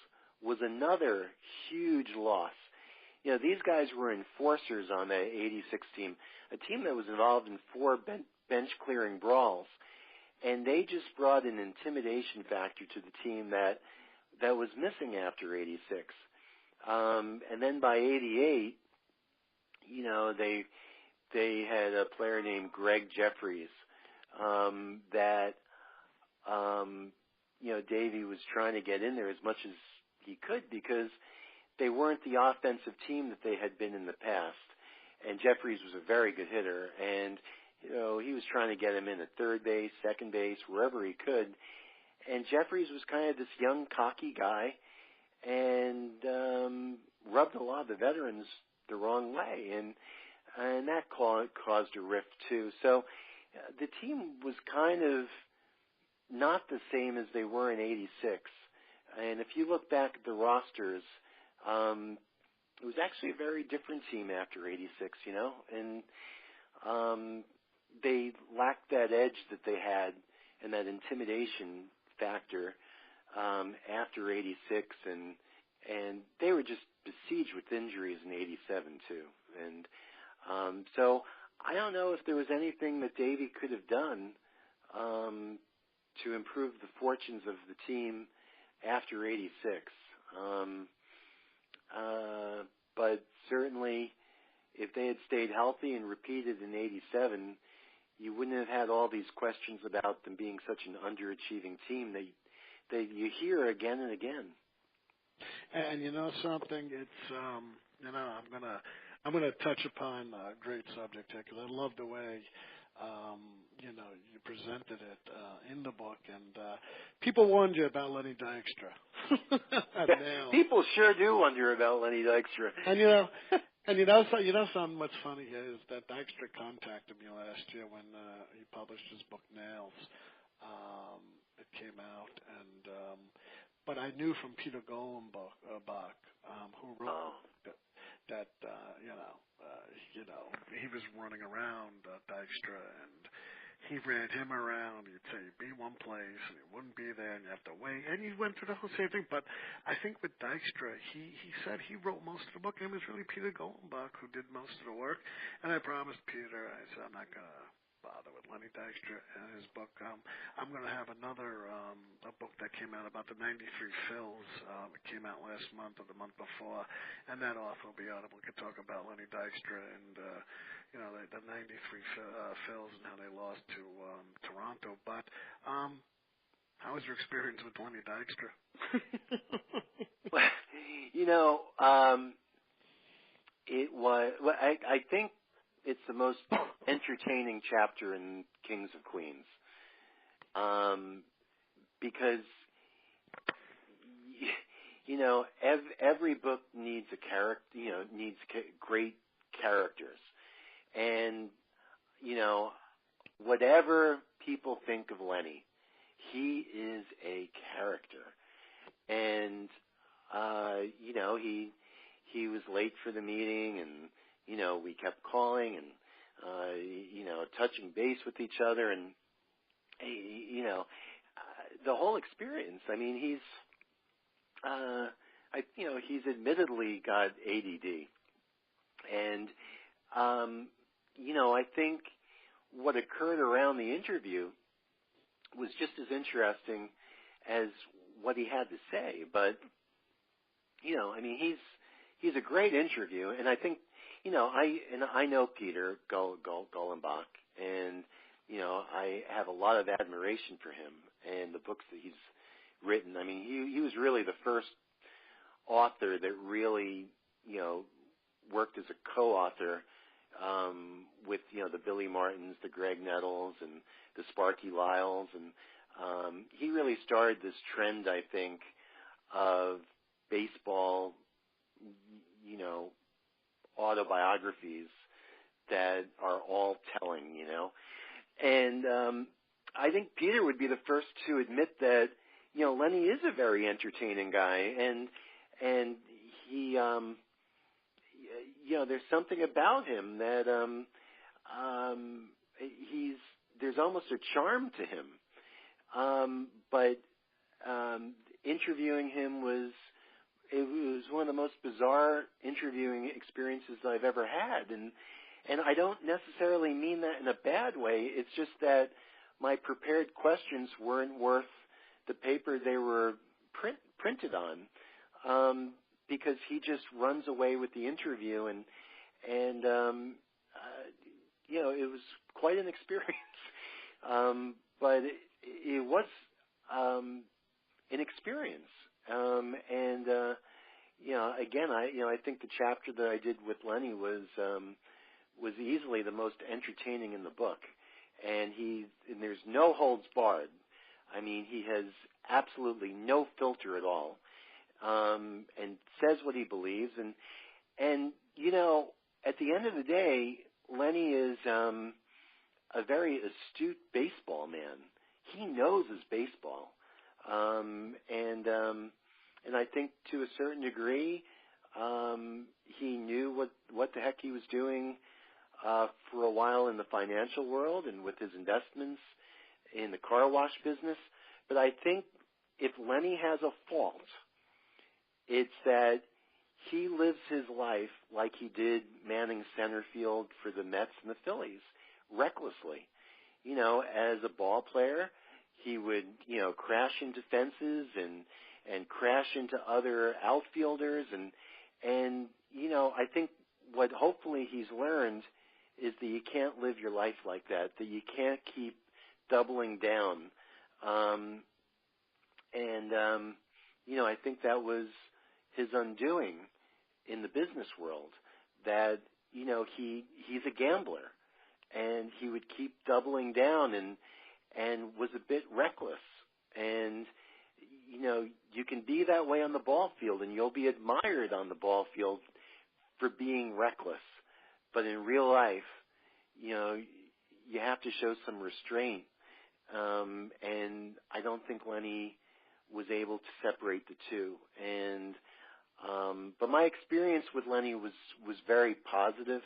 was another huge loss. You know, these guys were enforcers on that 86 team, a team that was involved in 4 bench-clearing brawls. And they just brought an intimidation factor to the team that was missing after 86. And then by 88, you know, they had a player named Greg Jeffries that, you know, Davey was trying to get in there as much as he could because they weren't the offensive team that they had been in the past. And Jeffries was a very good hitter, and you know, he was trying to get him in at third base, second base, wherever he could. And Jeffries was kind of this young, cocky guy and rubbed a lot of the veterans the wrong way. And that caused a rift, too. So the team was kind of not the same as they were in 86. And if you look back at the rosters, it was actually a very different team after 86, you know. And they lacked that edge that they had and that intimidation factor after 86, and they were just besieged with injuries in 87 too. And so I don't know if there was anything that Davey could have done to improve the fortunes of the team after 86. But certainly, if they had stayed healthy and repeated in 87, you wouldn't have had all these questions about them being such an underachieving team that you hear again and again. And you know something, it's you know, I'm gonna touch upon a great subject here because I love the way you know, you presented it in the book, and people warned you about Lenny Dykstra. People sure do wonder about Lenny Dykstra. And you know something. What's funny is that Dykstra contacted me last year when he published his book Nails. It came out, and but I knew from Peter Golenbach, who wrote that you know, he was running around Dykstra, and he ran him around. He'd say he'd be one place, and he wouldn't be there, and you have to wait. And he went through the whole same thing. But I think with Dykstra, he said he wrote most of the book, and it was really Peter Golenbach who did most of the work. And I promised Peter, I said, I'm not going to bother with Lenny Dykstra and his book. I'm going to have another a book that came out about the 93 Phils. It came out last month or the month before, and that author will be out, and we could talk about Lenny Dykstra and you know, the 93 Phils and how they lost to Toronto. But how was your experience with Lenny Dykstra? Well, you know, it was. Well, I think it's the most entertaining chapter in Kings of Queens, because you know, every book needs a character. You know, needs great characters, and you know, whatever people think of Lenny, he is a character, and you know, he was late for the meeting, and you know, we kept calling and, you know, touching base with each other, and, you know, the whole experience. I mean, you know, he's admittedly got ADD. And, you know, I think what occurred around the interview was just as interesting as what he had to say. But, you know, I mean, he's a great interview, and I think, you know, I know Peter Golenbach, and you know, I have a lot of admiration for him and the books that he's written. I mean, he was really the first author that really, you know, worked as a co-author with, you know, the Billy Martins, the Greg Nettles, and the Sparky Lyles, and he really started this trend, I think, of baseball, you know, autobiographies that are all telling, you know. And I think Peter would be the first to admit that, you know, Lenny is a very entertaining guy, and he, you know, there's something about him that there's almost a charm to him. But interviewing him was most bizarre interviewing experiences that I've ever had, and I don't necessarily mean that in a bad way. It's just that my prepared questions weren't worth the paper they were printed on, because he just runs away with the interview, and it was quite an experience. But it was an experience, again, I think the chapter that I did with Lenny was easily the most entertaining in the book, and there's no holds barred. I mean, he has absolutely no filter at all, and says what he believes, and at the end of the day, Lenny is a very astute baseball man. He knows his baseball, and I think to a certain degree, he knew what the heck he was doing for a while in the financial world and with his investments in the car wash business. But I think if Lenny has a fault, it's that he lives his life like he did manning center field for the Mets and the Phillies, recklessly. As a ball player, he would, crash into fences and crash into other outfielders, and I think what hopefully he's learned is that you can't live your life like that you can't keep doubling down. I think that was his undoing in the business world, that, he's a gambler, and he would keep doubling down and was a bit reckless. And, you can be that way on the ball field, and you'll be admired on the ball field for being reckless. But in real life, you have to show some restraint. And I don't think Lenny was able to separate the two. And but my experience with Lenny was very positive.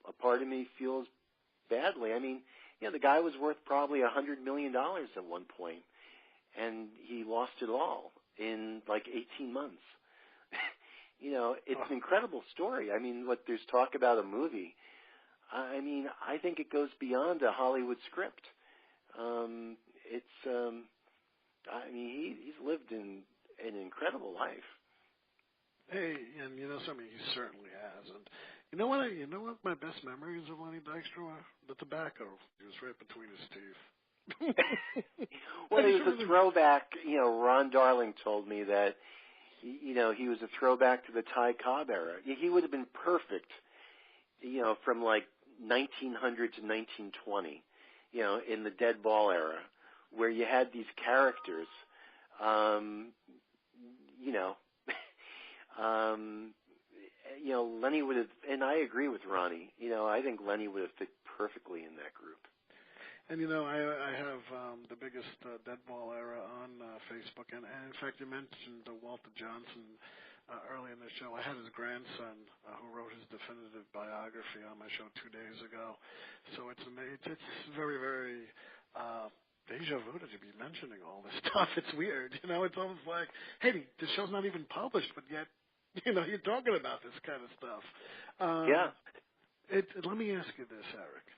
A part of me feels badly. I mean, the guy was worth probably $100 million at one point, and he lost it all in like 18 months. It's an incredible story. I mean, there's talk about a movie. I mean, I think it goes beyond a Hollywood script. He's lived an incredible life. Hey, and something he certainly has. And you know what my best memories of Lenny Dykstra are? The tobacco. He was right between his teeth. Well, he was a throwback. Ron Darling told me that, he was a throwback to the Ty Cobb era. He would have been perfect, from like 1900 to 1920, in the dead ball era, where you had these characters, Lenny would have, and I agree with Ronnie, I think Lenny would have fit perfectly in that group. And, I have the biggest dead ball era on Facebook. And in fact, you mentioned Walter Johnson early in the show. I had his grandson who wrote his definitive biography on my show 2 days ago. So it's very, very deja vu to be mentioning all this stuff. It's weird. It's almost like, hey, the show's not even published, but yet, you're talking about this kind of stuff. Yeah. Let me ask you this, Erik.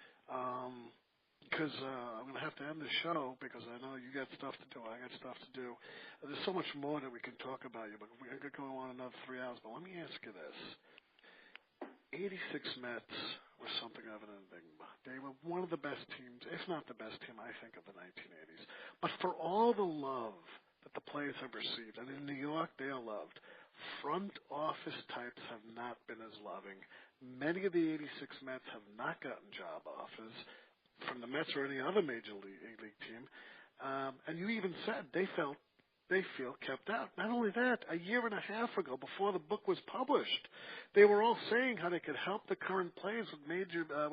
Because I'm going to have to end the show because I know you got stuff to do. I got stuff to do. There's so much more that we can talk about you, but we could go on another 3 hours. But let me ask you this. 86 Mets were something of an enigma. They were one of the best teams, if not the best team, I think, of the 1980s. But for all the love that the players have received, and in New York they are loved, front office types have not been as loving. Many of the 86 Mets have not gotten job offers from the Mets or any other major league team, and you even said they feel kept out. Not only that, a year and a half ago, before the book was published, they were all saying how they could help the current players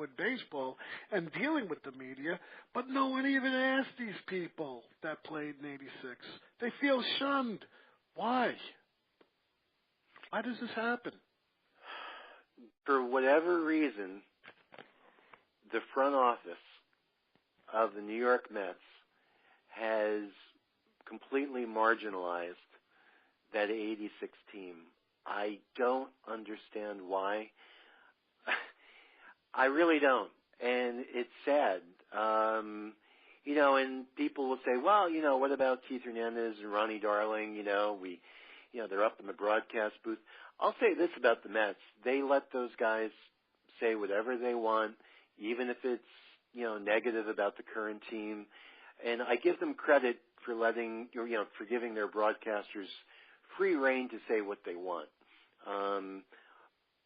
with baseball and dealing with the media, but no one even asked these people that played in '86. They feel shunned. Why? Why does this happen? For whatever reason, the front office of the New York Mets has completely marginalized that 86 team. I don't understand why. I really don't. And it's sad. And people will say, well, what about Keith Hernandez and Ronnie Darling? They're up in the broadcast booth. I'll say this about the Mets. They let those guys say whatever they want, even if it's, negative about the current team. And I give them credit for for giving their broadcasters free rein to say what they want.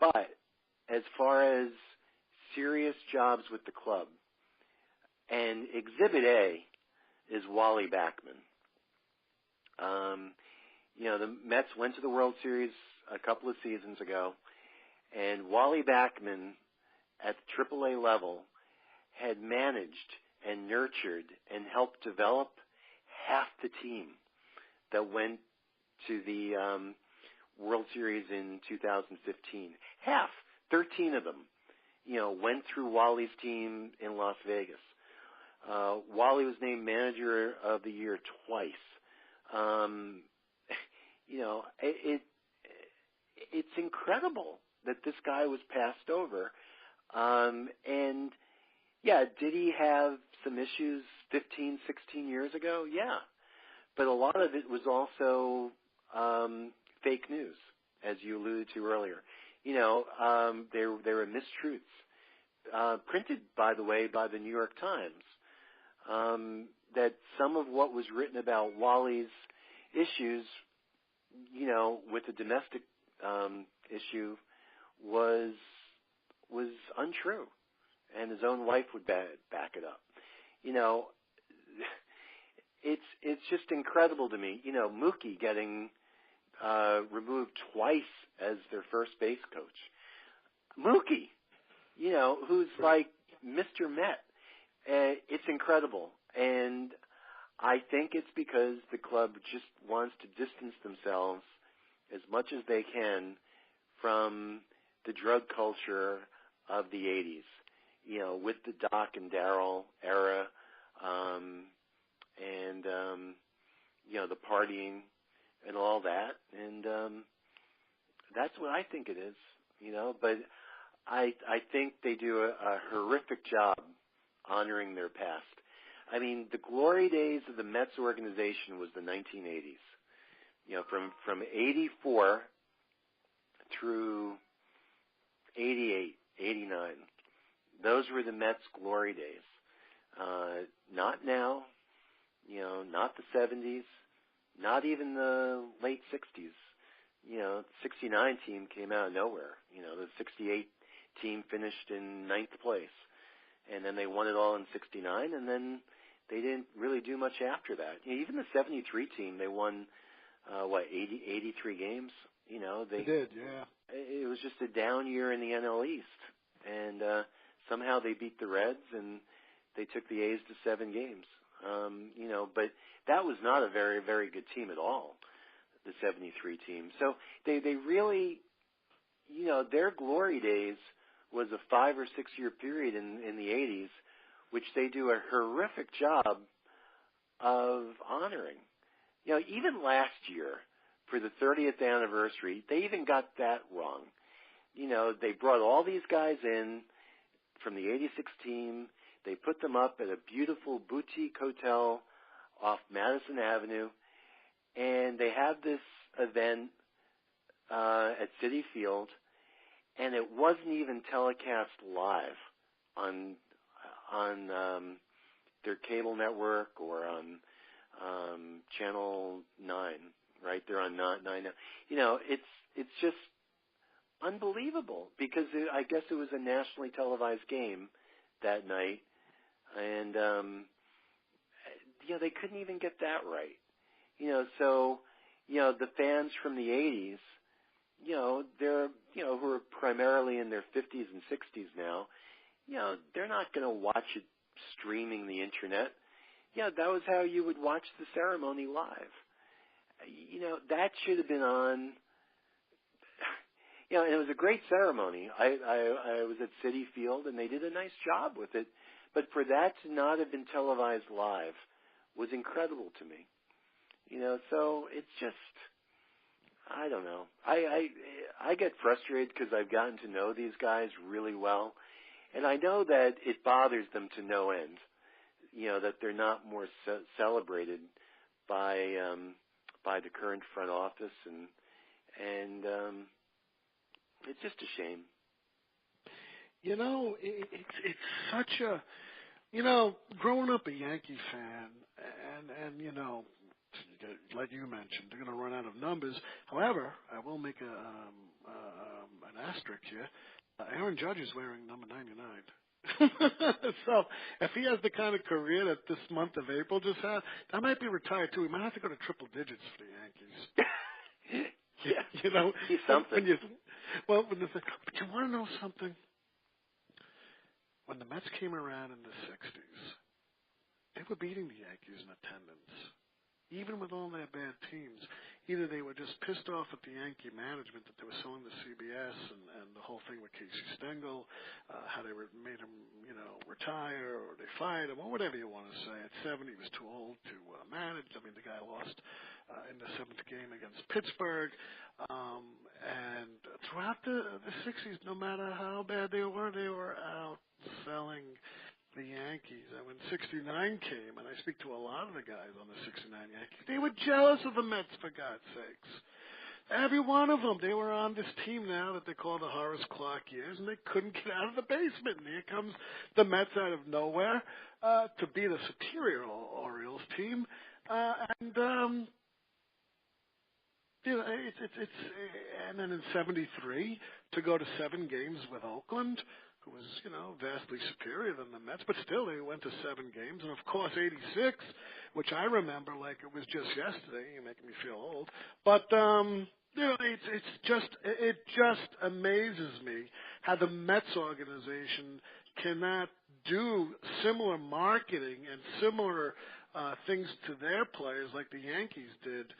But as far as serious jobs with the club, and Exhibit A is Wally Backman. The Mets went to the World Series a couple of seasons ago, and Wally Backman at the AAA level had managed and nurtured and helped develop half the team that went to the World Series in 2015. Half, 13 of them, went through Wally's team in Las Vegas. Wally was named Manager of the Year twice. It's incredible that this guy was passed over. And, yeah, did he have some issues 15, 16 years ago? Yeah. But a lot of it was also fake news, as you alluded to earlier. There were mistruths, printed, by the way, by the New York Times, that some of what was written about Wally's issues, with the domestic issue was untrue, and his own wife would back it up. It's just incredible to me. Mookie getting removed twice as their first base coach. Mookie, who's like Mr. Met. It's incredible, and I think it's because the club just wants to distance themselves as much as they can from the drug culture of the 80s, with the Doc and Darryl era, and the partying and all that, and that's what I think it is, but I think they do a horrific job honoring their past. I mean, the glory days of the Mets organization was the 1980s. From 84 through 88, 89. Those were the Mets' glory days. Not now, not the 70s, not even the late 60s. The 69 team came out of nowhere. The 68 team finished in 9th place. And then they won it all in 69, and then they didn't really do much after that. Even the 73 team, they won, 83 games? They did, yeah. It was just a down year in the NL East. And somehow they beat the Reds, and they took the A's to 7 games. But that was not a very, very good team at all, the 73 team. So they really, their glory days was a 5 or 6 year period in the 80s, which they do a horrific job of honoring. Even last year, for the 30th anniversary, they even got that wrong. They brought all these guys in from the 86 team. They put them up at a beautiful boutique hotel off Madison Avenue, and they had this event at Citi Field, and it wasn't even telecast live on their cable network or on Channel 9, right? They're on 9 now. It's just unbelievable because I guess it was a nationally televised game that night, and they couldn't even get that right. So the fans from the 80s, they're who are primarily in their 50s and 60s now, they're not going to watch it streaming the internet. That was how you would watch the ceremony live. That should have been on. And it was a great ceremony. I was at Citi Field, and they did a nice job with it. But for that to not have been televised live was incredible to me. So it's just, I don't know. I get frustrated because I've gotten to know these guys really well, and I know that it bothers them to no end. That they're not more celebrated by the current front office, and it's just a shame. It's such a, growing up a Yankee fan, and like you mentioned, they're going to run out of numbers. However, I will make an asterisk here. Aaron Judge is wearing number 99. So if he has the kind of career that this month of April just had, I might be retired too. He might have to go to triple digits for the Yankees. Yeah, he's something. But you want to know something? When the Mets came around in the 60s, they were beating the Yankees in attendance. Even with all their bad teams, either they were just pissed off at the Yankee management that they were selling to CBS and the whole thing with Casey Stengel, how they made him, retire, or they fired him, or whatever you want to say. At 70, he was too old to manage. I mean, the guy lost in the 7th game against Pittsburgh. And throughout the 60s, no matter how bad they were out selling the Yankees. And when 69 came, and I speak to a lot of the guys on the 69 Yankees, they were jealous of the Mets, for God's sakes. Every one of them. They were on this team now that they call the Horace Clark years, and they couldn't get out of the basement. And here comes the Mets out of nowhere to be the superior Orioles team. And then in 73 to go to 7 games with Oakland, who was, vastly superior than the Mets, but still they went to 7 games. And, of course, 86, which I remember like it was just yesterday. You're making me feel old. But, it just amazes me how the Mets organization cannot do similar marketing and similar things to their players like the Yankees did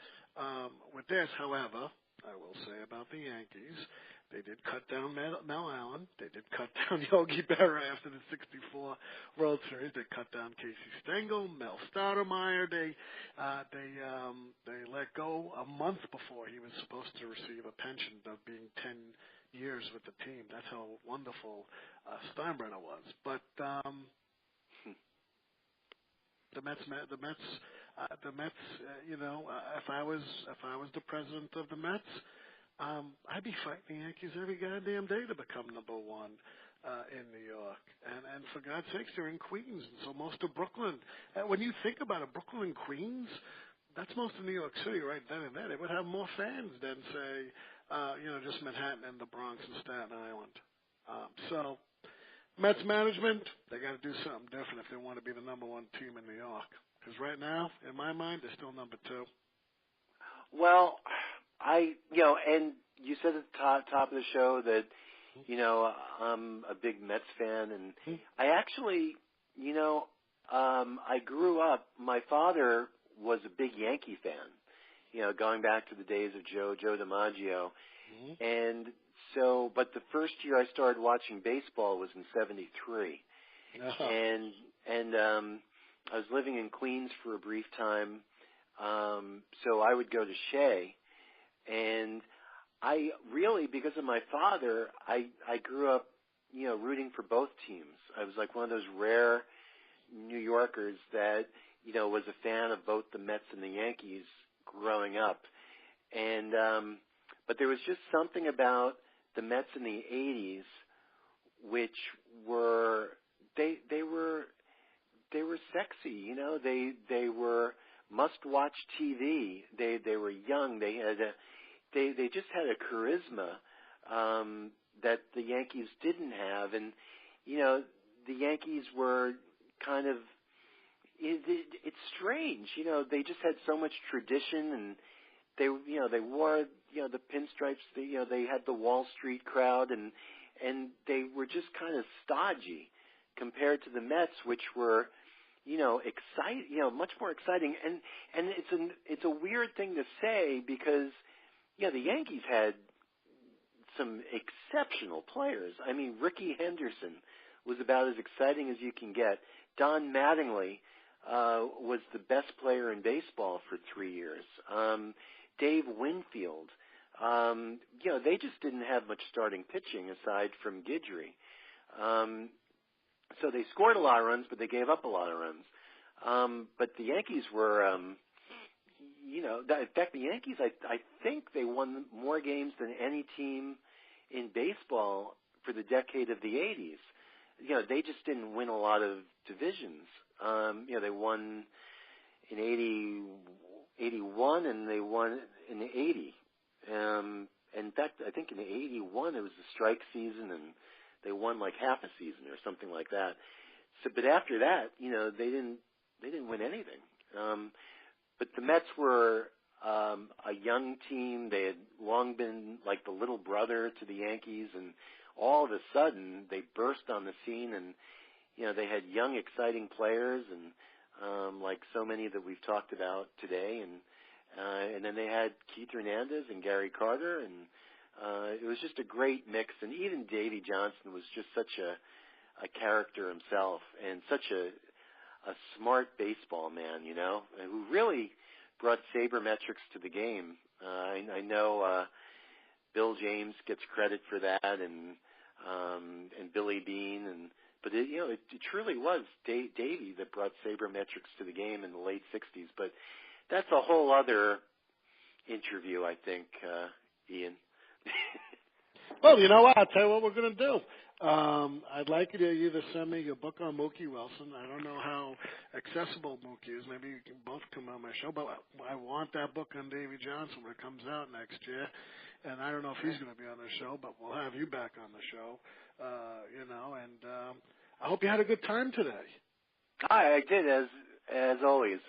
with theirs. However, I will say about the Yankees, they did cut down Mel Allen. They did cut down Yogi Berra after the '64 World Series. They cut down Casey Stengel, Mel Stoudemire. They let go a month before he was supposed to receive a pension of being 10 years with the team. That's how wonderful Steinbrenner was. But the Mets. If I was the president of the Mets, I'd be fighting the Yankees every goddamn day to become number 1 in New York. And for God's sakes, they're in Queens, and so most of Brooklyn. When you think about it, Brooklyn and Queens, that's most of New York City right then and there. They would have more fans than, say, just Manhattan and the Bronx and Staten Island. So Mets management, they got to do something different if they want to be the number 1 team in New York. Because right now, in my mind, they're still number 2. Well, and you said at the top of the show that, I'm a big Mets fan, and I actually, I grew up, my father was a big Yankee fan, going back to the days of Joe DiMaggio. And so, but the first year I started watching baseball was in 73. And I was living in Queens for a brief time, so I would go to Shea. And I really, because of my father, I grew up, rooting for both teams. I was like one of those rare New Yorkers that, was a fan of both the Mets and the Yankees growing up. And but there was just something about the Mets in the 80s which were they were sexy, they were must-watch TV. They were young. They just had a charisma that the Yankees didn't have, and the Yankees were kind of it's strange. They just had so much tradition, and they wore the pinstripes. They had the Wall Street crowd, and they were just kind of stodgy compared to the Mets, which were much more exciting. And it's a weird thing to say because the Yankees had some exceptional players. I mean, Rickey Henderson was about as exciting as you can get. Don Mattingly was the best player in baseball for 3 years. Dave Winfield they just didn't have much starting pitching aside from Guidry. So they scored a lot of runs, but they gave up a lot of runs. But the Yankees were, in fact, the Yankees, I think they won more games than any team in baseball for the decade of the 80s. They just didn't win a lot of divisions. They won in 81 and they won in 80. In fact, I think in 81 it was the strike season and they won like half a season or something like that. So, but after that, they didn't win anything. But the Mets were a young team. They had long been like the little brother to the Yankees, and all of a sudden they burst on the scene, and they had young, exciting players, and like so many that we've talked about today, and then they had Keith Hernandez and Gary Carter, and it was just a great mix. And even Davey Johnson was just such a character himself, and such a smart baseball man, who really brought sabermetrics to the game. I know Bill James gets credit for that, and Billy Bean, but it truly was Davey that brought sabermetrics to the game in the late '60s. But that's a whole other interview, I think, Ian. Well, you know what? I'll tell you what we're going to do. I'd like you to either send me your book on Mookie Wilson. I don't know how accessible Mookie is. Maybe you can both come on my show. But I want that book on Davey Johnson when it comes out next year. And I don't know if he's going to be on the show, but we'll have you back on the show. And I hope you had a good time today. I did, as always.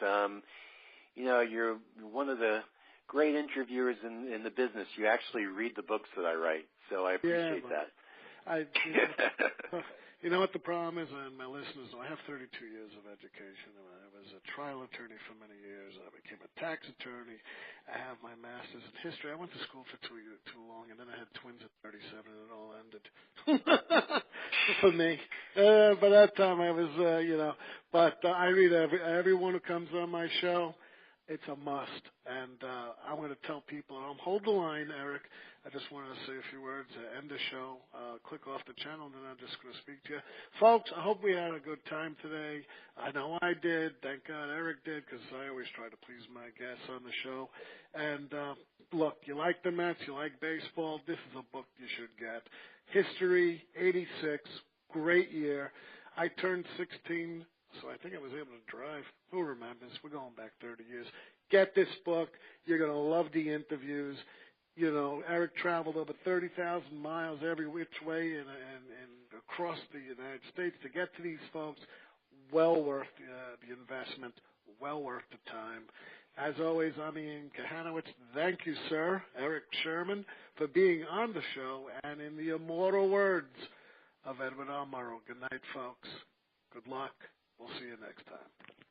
You're one of the great interviewers in the business. You actually read the books that I write, so I appreciate that. You know what the problem is, and my listeners know, I have 32 years of education. I was a trial attorney for many years. I became a tax attorney. I have my master's in history. I went to school for too long, and then I had twins at 37, and it all ended for me. By that time, I was, But I read everyone who comes on my show. It's a must, and I'm going to tell people, hold the line, Erik. I just wanted to say a few words, end the show, click off the channel, and then I'm just going to speak to you. Folks, I hope we had a good time today. I know I did. Thank God Erik did, because I always try to please my guests on the show. And look, you like the Mets, you like baseball, this is a book you should get. History, 86, great year. I turned 16, so I think I was able to drive. Who remembers? We're going back 30 years. Get this book. You're going to love the interviews. Erik traveled over 30,000 miles every which way and across the United States to get to these folks. Well worth the investment. Well worth the time. As always, I'm Ian Kahanowitz. Thank you, sir, Erik Sherman, for being on the show. And in the immortal words of Edwin R. Murrow, good night, folks. Good luck. We'll see you next time.